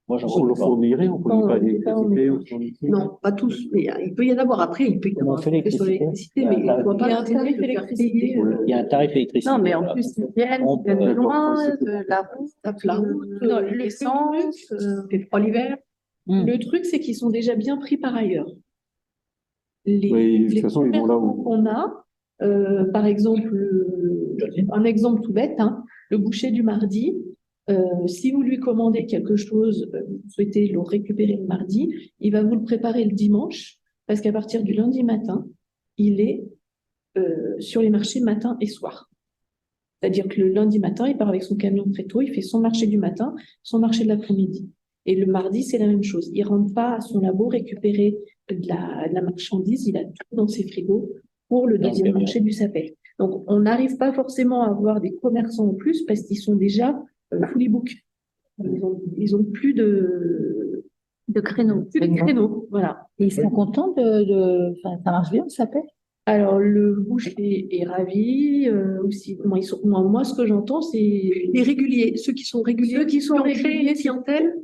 Moi, j'en on le connais pas. fournirait, on fournit pas d'électricité, on fournit tout. Non, pas tous, mais il peut y en avoir. Après, il peut y Comment avoir on fait un sur l'électricité l'électricité, mais il ne doit Il y pas a un tarif électricité. Il y a un tarif électricité. Non, mais en voilà. plus, ils viennent On de peut- loin, de la route, la route, non, l'essence, l'essence. fait froid l'hiver. Le truc, c'est qu'ils sont déjà bien pris par ailleurs. Oui, de toute Les façon, ils vont là où- commerçants qu'on a, par exemple, un exemple tout bête, hein, le boucher du mardi, si vous lui commandez quelque chose, vous souhaitez le récupérer le mardi, il va vous le préparer le dimanche, parce qu'à partir du lundi matin, il est sur les marchés matin et soir. C'est-à-dire que le lundi matin, il part avec son camion très tôt, il fait son marché du matin, son marché de l'après-midi. Et le mardi, c'est la même chose. Il rentre pas à son labo récupérer de la marchandise, il a tout dans ses frigos pour le deuxième camion. marché du Sapet. Donc, on n'arrive pas forcément à avoir des commerçants en plus parce qu'ils sont déjà fully book. Ils ont plus de créneaux. Plus de créneaux, voilà. Et ils sont contents enfin, ça marche bien, ça paie. Alors, le boucher est ravi. Aussi, moi, ce que j'entends, c'est Les réguliers, ceux qui sont réguliers, ceux qui sont ont créé réguliers, une clientèle,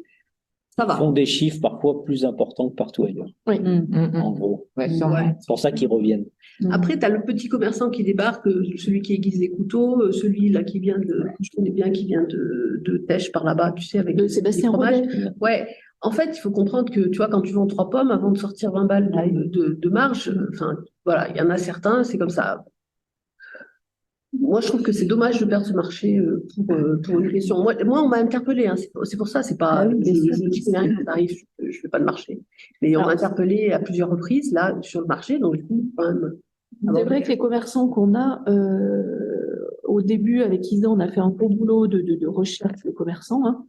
ça Ils va. font des chiffres parfois plus importants que partout ailleurs, en gros. Ouais. C'est pour ça qu'ils reviennent. Après, tu as le petit commerçant qui débarque, celui qui aiguise des couteaux, celui-là qui vient je connais bien, qui vient de Tèche par là-bas, tu sais, avec de les Sébastien fromages. Rodet. Ouais. En fait, il faut comprendre que, tu vois, quand tu vends 3 pommes, avant de sortir 20 balles de marge, enfin, voilà, il y en a certains, c'est comme ça. Moi, je trouve que c'est dommage de perdre ce marché pour une question. Moi, on m'a interpellé, hein, c'est pour ça, c'est pas, je dis que rien tarif, je fais pas de marché. Mais on m'a interpellé à plusieurs reprises, là, sur le marché, donc du coup, quand même. C'est vrai que les commerçants qu'on a, au début, avec Isa, on a fait un gros boulot de recherche de commerçants. Hein.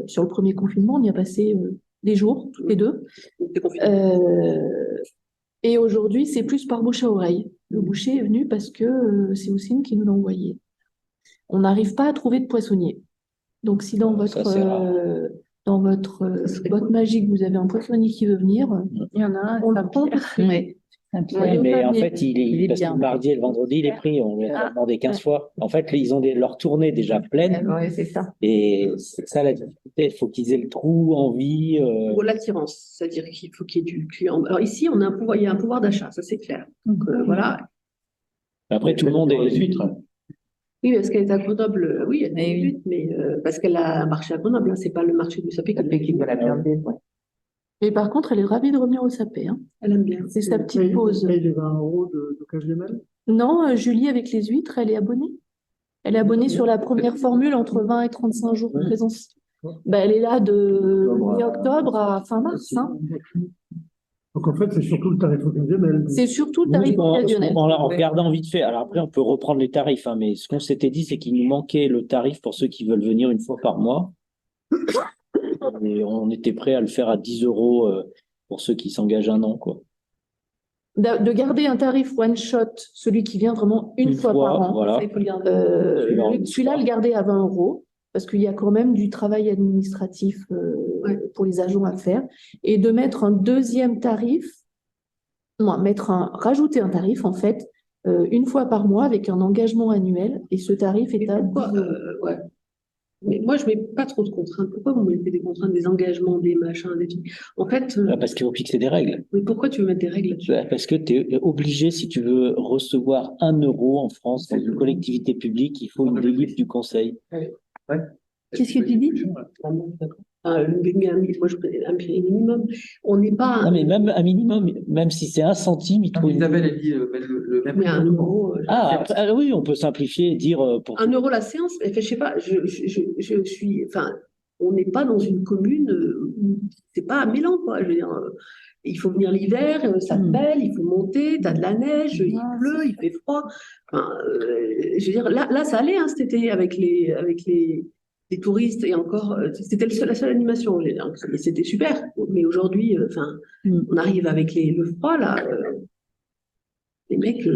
Sur le premier confinement, on y a passé des jours, tous les deux. C'est confiné. Et aujourd'hui, c'est plus par bouche à oreille. Le boucher est venu parce que c'est Houssine qui nous l'a envoyé. On n'arrive pas à trouver de poissonnier. Donc, si dans Ça, c'est rare. votre boîte magique, vous avez un poissonnier qui veut venir, Il y en a un, on le prend. Oui. Oui, mais en fait, Il est parce que bien. le mardi et le vendredi, il est pris. On lui a demandé 15 fois. En fait, ils ont leur tournée déjà pleine. Oui, c'est ça. Et c'est ça la difficulté. Il faut qu'ils aient le trou, envie. Ou l'attirance, c'est-à-dire qu'il faut qu'il y ait du client. Alors ici, on a il y a un pouvoir d'achat, ça c'est clair. Donc voilà. Après, tout le monde est. Les huîtres. Oui, parce qu'elle est à Grenoble, oui, elle Mais est oui. lutte, mais parce qu'elle a un marché à Grenoble, hein, c'est pas le marché du sapé qui Ça fait qu'il doit la perdre. Mais par contre, elle est ravie de revenir au SAP, hein. Elle aime bien. C'est sa petite pause. Elle paye les 20 € d'occasionnel. Non, Julie, avec les huîtres, elle est abonnée. Elle est abonnée sur la première formule entre 20 et 35 jours de présence. Ben, elle est là de mi-octobre à fin mars, hein. Donc en fait, c'est surtout le tarif occasionnel. C'est surtout le tarif Nous, en ce occasionnel. moment-là, en regardant vite fait, alors après, on peut reprendre les tarifs, hein, mais ce qu'on s'était dit, c'est qu'il nous manquait le tarif pour ceux qui veulent venir une fois par mois. Et on était prêt à le faire à 10 € pour ceux qui s'engagent un an, quoi. De garder un tarif one shot, celui qui vient vraiment une fois par an. voilà. Ça, il faut le garder. Celui-là, le garder à 20 €, parce qu'il y a quand même du travail administratif pour les agents à faire, et de mettre un deuxième tarif, rajouter un tarif en fait, une fois par mois avec un engagement annuel, et ce tarif est à 10 Pourquoi, €. ouais. Mais moi, je mets pas trop de contraintes. Pourquoi vous mettez des contraintes, des engagements, des machins, des trucs? En fait, Parce qu'il faut fixer des règles. mais pourquoi tu veux mettre des règles là-dessus? Parce que tu es obligé, si tu veux recevoir 1 € en France dans une collectivité publique, il faut une délibération du conseil. Qu'est-ce que tu dis? Moi, je prenais un prix minimum. On n'est pas. Non, mais même un minimum, même si c'est 1 centime, il faut une... Isabelle, elle dit le même. Mais 1 €. oui, on peut simplifier et dire pour 1 € la séance. Je sais pas. Je suis. Enfin, on n'est pas dans une commune. C'est pas à Milan, quoi. Je veux dire, il faut venir l'hiver, ça pèle, il faut monter, t'as de la neige, il pleut, il fait froid. Enfin, je veux dire, là, ça allait, hein, cet été avec les touristes, et encore, c'était la seule animation. Et c'était super. Mais aujourd'hui, on arrive avec le froid, là. Les mecs.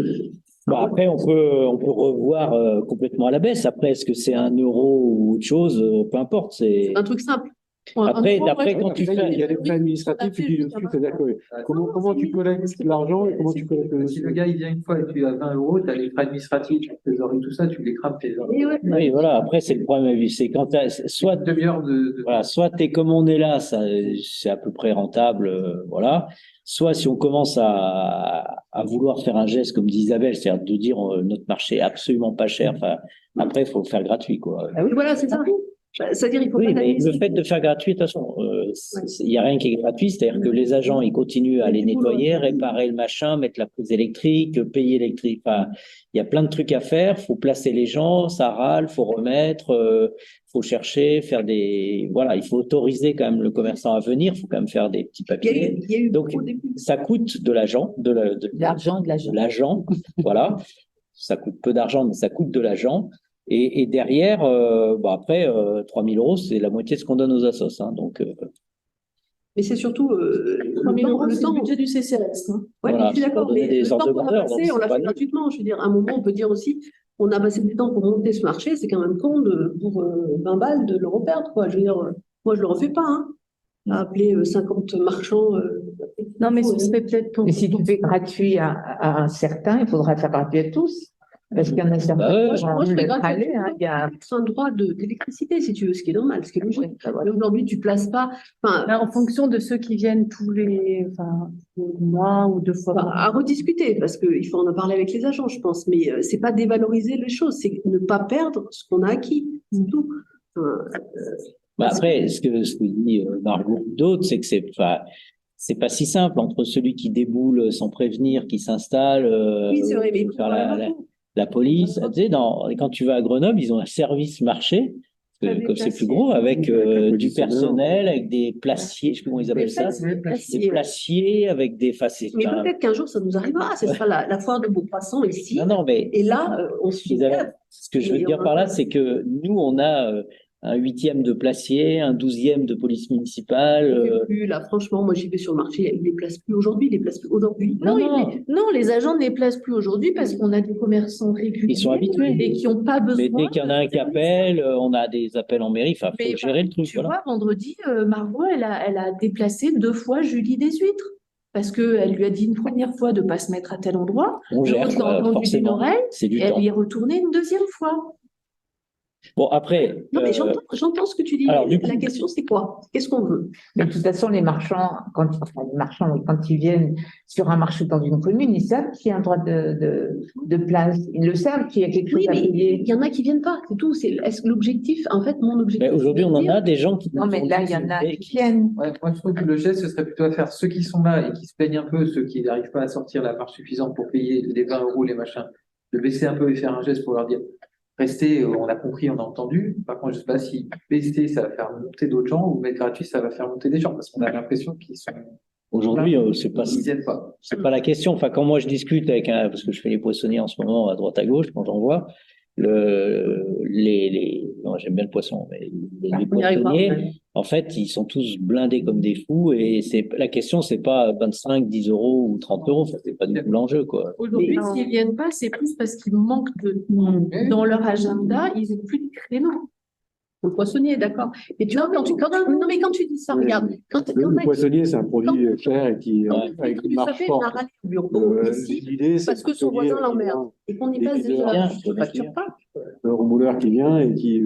Après, on peut revoir complètement à la baisse. Après, est-ce que c'est 1 € ou autre chose? Peu importe. C'est un truc simple. Après, quand tu fais. Il y a les frais administratifs qui disent dessus, c'est-à-dire que comment tu collectes l'argent et comment tu collectes le Si le gars il vient une fois et tu as 20 €, tu as les frais administratifs, tu trésoreries, tout ça, tu les crames tes Oui, voilà. Après, c'est le problème. C'est quand soit une demi-heure de... Voilà, soit t'es comme on est là, ça, c'est à peu près rentable, voilà. Soit si on commence à vouloir faire un geste, comme dit Isabelle, c'est-à-dire de dire notre marché est absolument pas cher. Enfin, après, il faut le faire gratuit, quoi. Ah oui, voilà, c'est ça. C'est-à-dire, il faut Oui, pas mais d'aller- le fait de faire gratuit, de toute façon, il n'y a rien qui est gratuit, c'est-à-dire que les agents, ils continuent à les nettoyer, réparer le machin, mettre la prise électrique, payer l'électrique. Enfin, il y a plein de trucs à faire. Faut placer les gens, ça râle, faut remettre, faut chercher, faire des, voilà, il faut autoriser quand même le commerçant à venir. Faut quand même faire des petits papiers. Il y a eu Donc, au début. ça coûte de l'argent, L'argent, de l'agent, voilà. Ça coûte peu d'argent, mais ça coûte de l'argent. Et derrière, après, 3 000 €, c'est la moitié de ce qu'on donne aux assos. Hein, donc, Mais c'est surtout 3 000 €, le c'est temps. le budget du CCRS. Hein. Ouais, Voilà, je suis c'est d'accord. pour donner Mais des le ordres temps de qu'on a grandeur, passé, donc on l'a c'est pas fait nul. gratuitement. Je veux dire, à un moment, on peut dire aussi, on a passé du temps pour monter ce marché, c'est quand même con pour 20 balles de le reperdre, quoi. Je veux dire, moi, je le refais pas, hein. À appeler 50 marchands. Non, mais ce serait peut-être pour. Et si tu fais gratuit à un certain, il faudra faire gratuit à tous. Parce qu'il y en a certains Bah ouais. qui Moi, je fais être gratuit. allés, hein, il y a... C'est un droit d'électricité, si tu veux, ce qui est normal, ce qui est logique. Oui, ça va. Mais aujourd'hui, tu places pas. Enfin, En fonction de ceux qui viennent tous les mois ou 2 fois par an. à rediscuter, parce qu'il faut en parler avec les agents, je pense. Mais c'est pas dévaloriser les choses, c'est ne pas perdre ce qu'on a acquis, c'est tout. après, ce que dit Margot ou d'autres, c'est que c'est pas si simple entre celui qui déboule sans prévenir, qui s'installe, Oui, c'est vrai, mais faut faire la police. Tu sais, quand tu vas à Grenoble, ils ont un service marché, comme c'est plus gros, avec du personnel, avec des placiers, je sais plus comment ils appellent ça, des placiers, avec des facettes. Mais peut-être qu'un jour, ça nous arrivera. Ce sera la foire de Beaucroissant ici. Non, mais Et là, on se ce que je veux dire par là, c'est que nous, on a un 8e de placier, un 12e de police municipale. Là, franchement, moi, j'y vais sur le marché. Ils les placent plus aujourd'hui. Ils les placent plus aujourd'hui. Non, les agents ne les placent plus aujourd'hui parce qu'on a des commerçants réguliers. Ils sont habitués. Et qui n'ont pas besoin. Mais dès qu'il y en a un qui appelle, on a des appels en mairie. Enfin, faut gérer le truc. Tu vois, vendredi, Margot, elle a déplacé 2 fois Julie des Huîtres. Parce qu'elle lui a dit une première fois de ne pas se mettre à tel endroit. On gère, L'autre l'a entendu d'une forcément. oreille. C'est du Et elle temps. y est retournée une 2e fois. Bon, après, Non, mais j'entends ce que tu dis. alors, du coup- La question, c'est quoi? Qu'est-ce qu'on veut? Mais de toute façon, les marchands, quand ils viennent sur un marché dans une commune, ils savent qu'il y a un droit de place. Ils le savent qu'il y a quelque chose Oui, à mais payer. il y en a qui viennent pas, c'est tout. Est-ce que l'objectif, en fait, mon objectif. mais aujourd'hui, on en a des gens qui. Non, mais là, il y en a qui viennent. Ouais, moi, je trouve que le geste, ce serait plutôt à faire ceux qui sont là et qui se plaignent un peu, ceux qui n'arrivent pas à sortir la marge suffisante pour payer les 20 euros, les machins, de baisser un peu et faire un geste pour leur dire restez, on a compris, on a entendu. Par contre, je ne sais pas si baisser, ça va faire monter d'autres gens ou mettre gratuit, ça va faire monter des gens parce qu'on a l'impression qu'ils sont. Aujourd'hui, c'est pas. Ils viennent pas. C'est pas la question. Enfin, quand moi je discute avec parce que je fais les poissonniers en ce moment à droite à gauche, quand j'en vois, non, j'aime bien le poisson, mais les poissonniers, en fait, ils sont tous blindés comme des fous et la question, c'est pas 25, 10 euros ou 30 euros. Ça, c'est pas du tout l'enjeu, quoi. Aujourd'hui, s'ils viennent pas, c'est plus parce qu'ils manquent dans leur agenda, ils n'ont plus de créneaux. Le poissonnier, d'accord. Mais tu vois, non, mais quand tu dis ça, Oui. regarde. Le poissonnier, c'est un produit cher et qui, avec une marge du forte. bureau ici, L'idée, c'est parce que son voisin l'emmerde et qu'on y passe des heures. Je ne facture pas. le remouleur qui vient et qui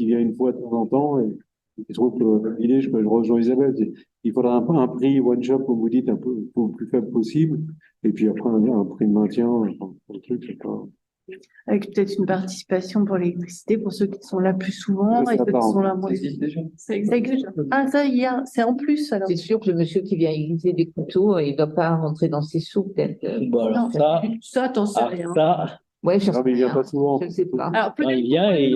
vient une fois de temps en temps et qui trouve que l'idée, je rejoins Isabelle, il faudra un prix one shot, comme vous dites, un peu plus faible possible, et puis après un prix de maintien, enfin, le truc, c'est pas. Avec peut-être une participation pour l'électricité pour ceux qui sont là plus souvent Ça, et ça ceux qui part. sont là Ça moins. existe déjà. Ça existe. Ah, ça, c'est en plus alors. C'est sûr que le monsieur qui vient aiguiser des couteaux, il ne doit pas rentrer dans ses sous, peut-être. Bon, alors Ça, t'en sais rien. ça, Ouais, je Ah, mais il vient pas souvent. ne sais pas. Alors, peut-être il vient et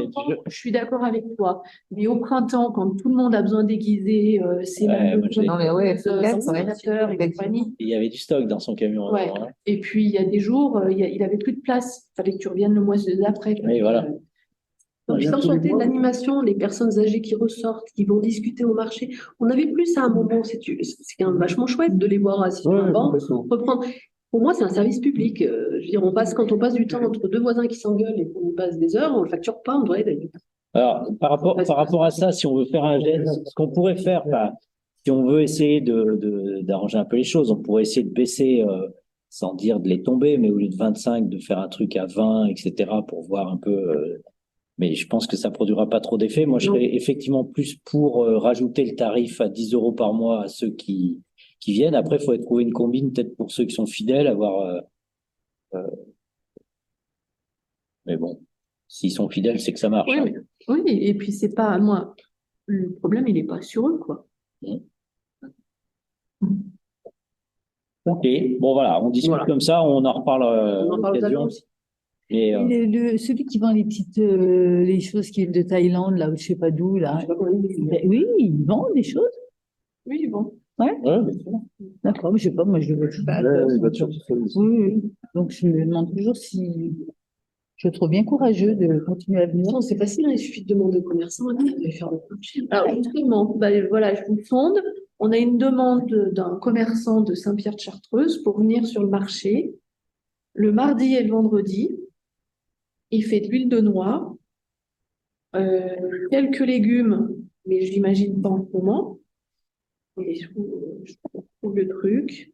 je suis d'accord avec toi, mais au printemps, quand tout le monde a besoin d'aiguiser ses Ouais, moi, Non, mais ouais, peut-être, ouais. ordinateurs et compagnie. il y avait du stock dans son camion. Ouais. avant, hein. Et puis, il y a des jours, il avait plus de place. Il fallait que tu reviennes le mois d'après. Oui, voilà. Donc, sans compter l'animation, les personnes âgées qui ressortent, qui vont discuter au marché. On avait plus ça à un moment, c'est quand même vachement chouette de les voir assis sur un banc, reprendre. Pour moi, c'est un service public. Je veux dire, quand on passe du temps entre deux voisins qui s'engueulent et qu'on y passe des heures, on le facture pas, on devrait d'ailleurs. Alors, par rapport à ça, si on veut faire un geste, ce qu'on pourrait faire, si on veut essayer d'arranger un peu les choses, on pourrait essayer de baisser, sans dire de les tomber, mais au lieu de 25, de faire un truc à 20, etc., pour voir un peu. Mais je pense que ça produira pas trop d'effet. Moi, je serais effectivement plus pour rajouter le tarif à 10 euros par mois à ceux qui viennent. Après, il faudrait trouver une combine, peut-être pour ceux qui sont fidèles, mais bon, s'ils sont fidèles, c'est que ça marche. Oui, hein. oui, et puis c'est pas moi. Le problème, il n'est pas sur eux, quoi. Ok, bon voilà, on discute comme ça, on en reparle On en à parle l'occasion. aussi. Et, Celui qui vend les petites les choses qui viennent de Thaïlande, là, ou je sais pas d'où, là. Ben oui, il vend des choses. Oui, bon. ouais, bien sûr. D'accord, mais je sais pas, moi je le sais pas. Il va sur ce Oui, oui. Donc je me demande toujours si je trouve bien courageux de continuer à venir. Non, c'est facile, hein, il suffit de demander aux commerçants de faire le marché. Alors, justement, voilà, je vous fonde. On a une demande d'un commerçant de Saint-Pierre-de-Chartreuse pour venir sur le marché le mardi et le vendredi. Il fait de l'huile de noix, quelques légumes, mais j'imagine pas en ce moment. Et je trouve le truc.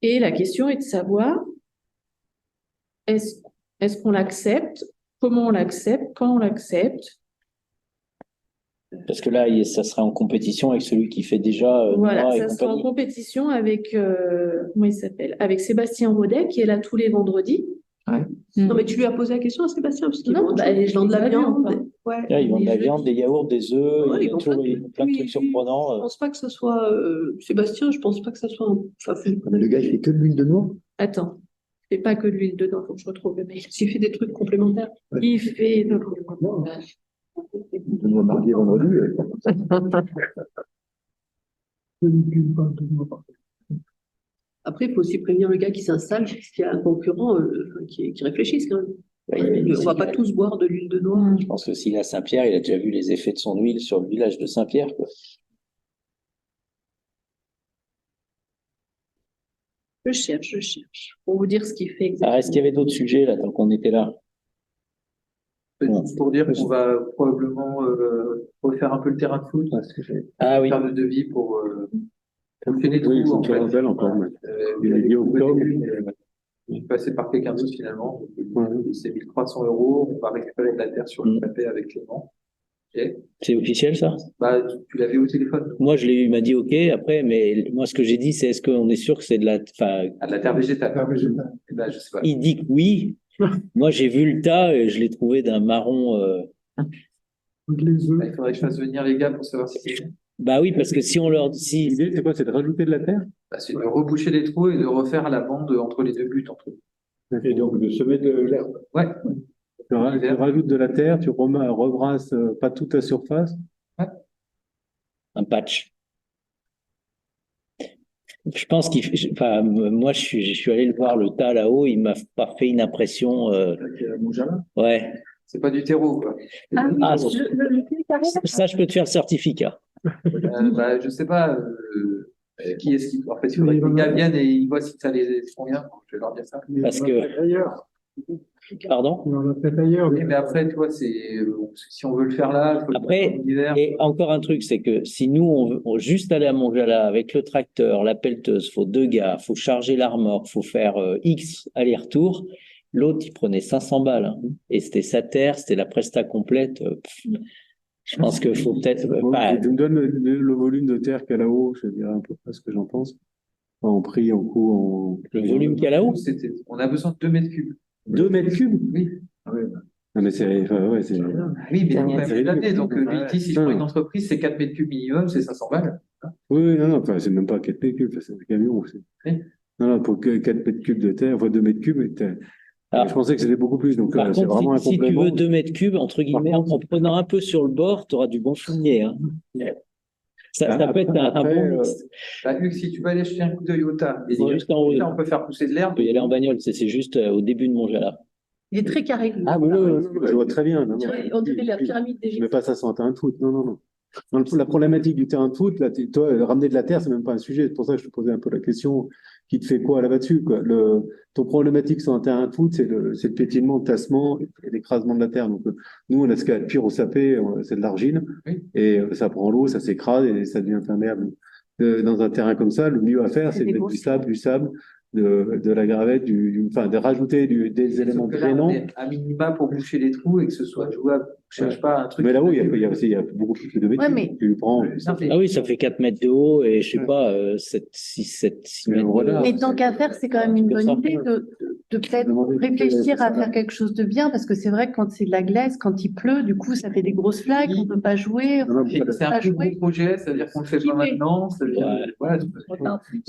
Et la question est de savoir, est-ce qu'on l'accepte? Comment on l'accepte? Quand on l'accepte? Parce que là, ça serait en compétition avec celui qui fait déjà Voilà, Noix et ça sera en compagnie. compétition avec, comment il s'appelle? Avec Sébastien Rodet, qui est là tous les vendredis. Non, mais tu lui as posé la question à Sébastien, parce qu'ils Non, vendent ils vendent de la viande. Ouais. Là, ils vendent de la les viande, des yaourts, des œufs, Ouais, il y ils a vendent toujours plein de Oui, trucs oui. surprenants. Je pense pas que ce soit Sébastien, je pense pas que ça soit un. Le gars, il fait que de l'huile de noix. Attends, il fait pas que de l'huile dedans, faut que je retrouve le mail. S'il fait des trucs complémentaires. Il fait De noix mardi et vendredi. Après, il faut aussi prévenir le gars qui s'installe, qu'il y a un concurrent qui réfléchisse quand même. On va pas tous boire de l'huile de noix. Je pense que s'il est à Saint-Pierre, il a déjà vu les effets de son huile sur le village de Saint-Pierre, quoi. Je cherche. Pour vous dire ce qu'il fait exactement. Ah, est-ce qu'il y avait d'autres sujets, là, tant qu'on était là? Pour dire qu'on va probablement refaire un peu le terrain de foot, Ah oui. faire le devis pour fonctionner tout. Oui, il faut en qu'il fait. rappelle encore. Mais... Il Il est dit octobre. est passé par quelqu'un d'autre finalement. C'est 1 300 €. On va récupérer de la terre sur le papier avec Clément. C'est officiel, ça? Bah, tu l'avais au téléphone. Moi, je l'ai eu, il m'a dit OK. Après, mais moi, ce que j'ai dit, c'est est-ce qu'on est sûr que c'est de la. Enfin, Ah, de la terre végétale. Eh ben, je sais pas. il dit que oui. Moi, j'ai vu le tas et je l'ai trouvé d'un marron. Les œufs. Il faudrait que je fasse venir les gars pour savoir si c'est. Bah oui, parce que si on leur. Si, L'idée, c'est quoi? C'est de rajouter de la terre? Bah, c'est de reboucher les trous et de refaire la bande entre les deux buts entre eux. Et donc de semer de l'herbe. Ouais. Tu rajoutes de la terre, tu rebrasses pas toute la surface. un patch. Je pense enfin, moi, je suis allé le voir le tas là-haut, il m'a pas fait une impression. Ouais. C'est pas du terreau, quoi. Ah, Ah, le pied carré, là. ça, je peux te faire le certificat. Bah, je sais pas qui est-ce qui. En fait, il faudrait que les gars viennent et ils voient si ça les convient. Je vais leur dire ça. Parce que. Ailleurs. Pardon? On en a fait ailleurs. Oui, mais après, tu vois, si on veut le faire là, il faut le Après, faire en hiver. et encore un truc, c'est que si nous, on veut juste aller à Montjala avec le tracteur, la pelleteuse, faut 2 gars, faut charger l'armor, faut faire X aller-retour. L'autre, il prenait 500 balles. Hein. Et c'était sa terre, c'était la presta complète. Je pense qu'il faut peut-être. Tu me donnes le volume de terre qu'il y a là-haut, je dirais un peu près ce que j'en pense. Enfin, en prix, en coût, en. Le volume qu'il y a là-haut? On a besoin de 2 mètres cubes. 2 mètres cubes? Oui. Non, mais c'est. Enfin, ouais, c'est. Oui, mais il faut quand même C'est l'année. ridicule. Donc, ici, si je prends une entreprise, c'est 4 mètres cubes minimum, c'est 500 balles. Oui, non, enfin, c'est même pas 4 mètres cubes, c'est un camion aussi. Oui. Non, pour que 4 mètres cubes de terre, enfin 2 mètres cubes, Alors, je pensais que c'était beaucoup plus, donc par c'est vraiment contre, un si tu complément. veux 2 mètres cubes, entre guillemets, en prenant un peu sur le bord, tu auras du bon fumier. Hein. Ça peut être un bon mix. Bah, Hugues, si tu vas aller jeter un coup d'œil au tas, C'est juste en haut. là, on peut faire pousser de On l'herbe. peut y aller en bagnole, c'est juste au début de Montjala. Il est très carré. Ah, mais non, je vois très bien. Non, On dirait la pyramide Je des mets pas ça sur un terrain de foot. Non, non, non. La problématique du terrain de foot, là, toi, ramener de la terre, c'est même pas un sujet. C'est pour ça que je te posais un peu la question, qui te fait quoi là-bas dessus, quoi. Ton problématique sur un terrain de foot, c'est le piétinement, le tassement et l'écrasement de la terre. Donc, nous, on a ce qu'il y a de pire au sapé, c'est de l'argile. Oui. Et ça prend l'eau, ça s'écrase et ça devient imperméable. Dans un terrain comme ça, le mieux à faire, c'est de mettre du sable, de la gravette, enfin, de rajouter des éléments Sauf que là, drainants. on est à minima pour boucher les trous et que ce soit jouable. Je cherche pas un truc. Mais là-haut, il y a beaucoup plus de mètres. Ouais, mais- Tu prends. Ah oui, ça fait 4 mètres de haut et je sais pas, 6 Mais mètres voilà. de Mais tant qu'à faire, c'est quand même une bonne Ça. idée de peut-être réfléchir à faire quelque chose de bien, parce que c'est vrai que quand c'est de la glace, quand il pleut, du coup, ça fait des grosses flaques, on peut pas jouer. Non, non, C'est un plus gros projet, c'est-à-dire qu'on le fait pas maintenant. Ouais. Voilà,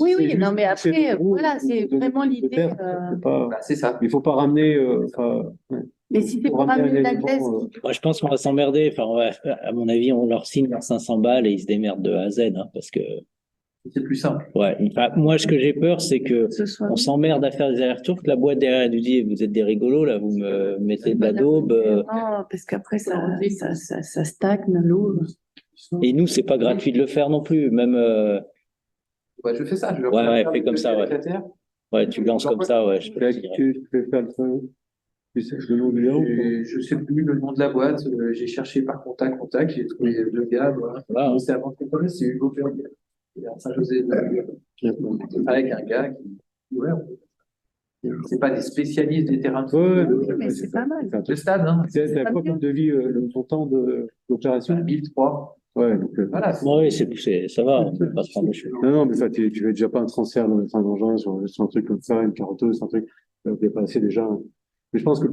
Oui, oui, C'est non, mais juste- après, c'est voilà, c'est de- vraiment de l'idée. terre, c'est pas- bah, c'est ça. Il faut pas ramener. Ouais. Mais si c'est Faut pour ramener amener de la un élément, glace, Moi, je pense qu'on va s'emmerder. Enfin, à mon avis, on leur signe leurs 500 balles et ils se démerdent de A à Z, hein, parce que, C'est plus simple. ouais. Enfin, moi, ce que j'ai peur, c'est que ce soit. on s'emmerde à faire des allers-retours, que la boîte derrière elle nous dit, vous êtes des rigolos, là, vous me mettez de la daube. Non, parce qu'après, ça stagne l'eau. Et nous, c'est pas gratuit de le faire non plus. Même, Ouais, je fais ça. Je vais Ouais, refaire fais comme ça, avec ouais. la terre. ouais, tu lances comme ça, ouais. Je peux Là, te dire. tu fais faire le feu. Tu sais le nom du gars ou pas? Et je sais plus le nom de la boîte. J'ai cherché par contact, j'ai trouvé 2 gars. Voilà. Voilà. C'est avant que je c'est Hugo Ferrier. Il est à Saint-José. Avec un gars qui. Ouais, c'est pas des spécialistes des terrains de foot. Ouais, Oui, mais c'est pas mal. Le stade, hein. C'est à quoi comme devis le montant de l'opération? 1003. Ouais, donc. Voilà. Ouais, ça va, on peut pas se prendre le cheveu. Non, mais ça, tu fais déjà pas un transfert dans d'engin sur un truc comme ça, une carotteuse, un truc dépasser déjà. Mais je pense que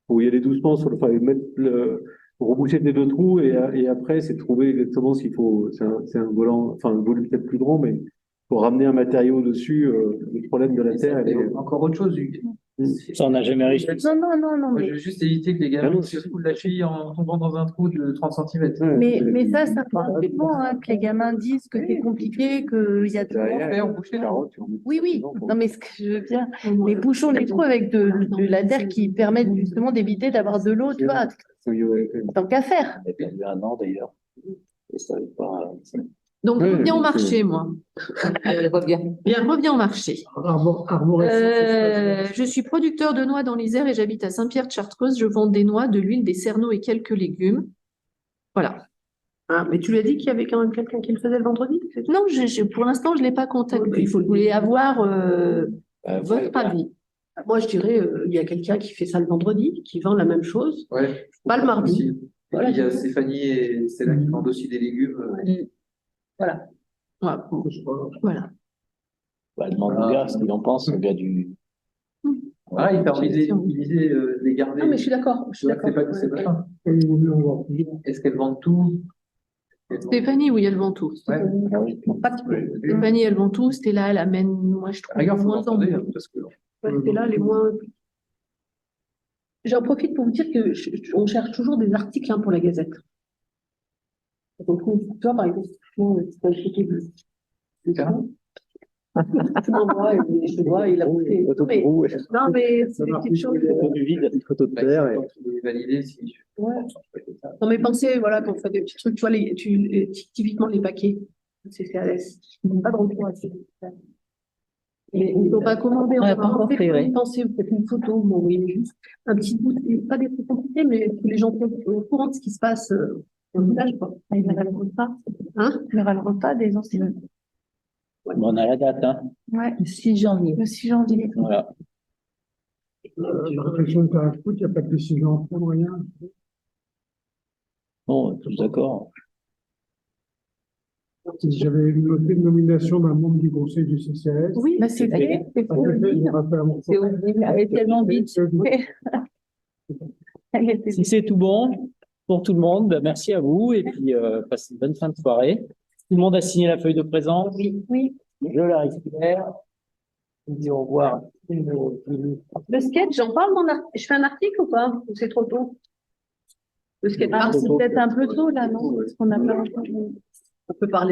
faut y aller doucement sur reboucher les 2 trous et après, c'est de trouver exactement ce qu'il faut. C'est un volant, enfin, un volume peut-être plus grand, mais pour ramener un matériau dessus, le problème de la terre, elle est. Encore autre chose, Hugues. Ça, on n'a jamais réussi. Non, Moi, mais. je veux juste éviter que les Ah gars non, se foulent la cheville en tombant dans un trou de 30 cm. Mais ça prend complètement, hein, que les gamins disent que c'est compliqué, qu'il y a de Derrière, on bouche les carottes, tu remets- Oui. Non, mais ce que je veux dire, mais bouchons les trous avec de la terre qui permettent justement d'éviter d'avoir de l'eau, tu vois, tant qu'à faire. On a perdu un an, d'ailleurs. Et ça veut pas. Donc, Ouais, reviens au donc, marché, moi. Bien, reviens au marché. Je suis producteur de noix dans l'Isère et j'habite à Saint-Pierre-de-Chartreuse. Je vends des noix, de l'huile, des cerneaux et quelques légumes. Voilà. Ah, mais tu lui as dit qu'il y avait quand même quelqu'un qui le faisait le vendredi? Non, pour l'instant, je ne l'ai pas contacté. Je voulais avoir votre avis. Moi, je dirais, il y a quelqu'un qui fait ça le vendredi, qui vend la même chose, Ouais. pas le mardi. Il y a Stéphanie et c'est là qui vendent aussi des légumes. Voilà. Voilà. Voilà. Bah, demande au gars ce qu'il en pense, le gars du. Ah, il t'a envie de les garder. Non, mais je suis d'accord. Je suis C'est d'accord. pas, c'est pas ça. Oui. Est-ce qu'elles vendent tout? Stéphanie, oui, elle vend tout. Ouais. Stéphanie, elle vend tout. Stella, elle amène, moi, je trouve, Regarde, faut moins en l'entendre, moins. parce que Stella, les moins. J'en profite pour vous dire que on cherche toujours des articles pour la Gazette. Donc, toi, par exemple, c'est pas une photo de. Tu m'envoies et je vois, il a monté. Non, mais c'est des petites choses. Une photo de terre. valider si. Ouais. Non, mais pensez, voilà, quand on fait des petits trucs, tu vois, typiquement les paquets, c'est fait à l'aise. Pas de retour à ces. Mais il ne faut pas commander. On n'a pas encore fait, ouais. Pensez, vous faites une photo, vous m'envoyez juste un petit bout, pas des trucs compliqués, mais que les gens soient au courant de ce qui se passe au village, quoi. Il ne râleront pas. Hein? Il ne râleront pas des anciens. Bon, on a la date, hein. Ouais, le 6 janvier. Le 6 janvier. Voilà. La réflexion de Carrefour, il n'y a pas de décision en prendre, rien. Bon, tous d'accord. J'avais noté une nomination d'un membre du conseil du CCAS. Oui, bah c'est fait. C'est Ça fait, je me rappelle à mon C'est horrible, elle est tellement vite. Si c'est tout bon pour tout le monde, ben, merci à vous et puis passez une bonne fin de soirée. Tout le monde a signé la feuille de présence. Oui, oui. Je la récupère. Je vous dis au revoir. Le sketch, j'en parle dans l'article. Je fais un article ou pas? Ou c'est trop tôt? Le sketch, Ah, c'est peut-être un peu tôt là, non? Parce qu'on n'a pas encore. on peut parler.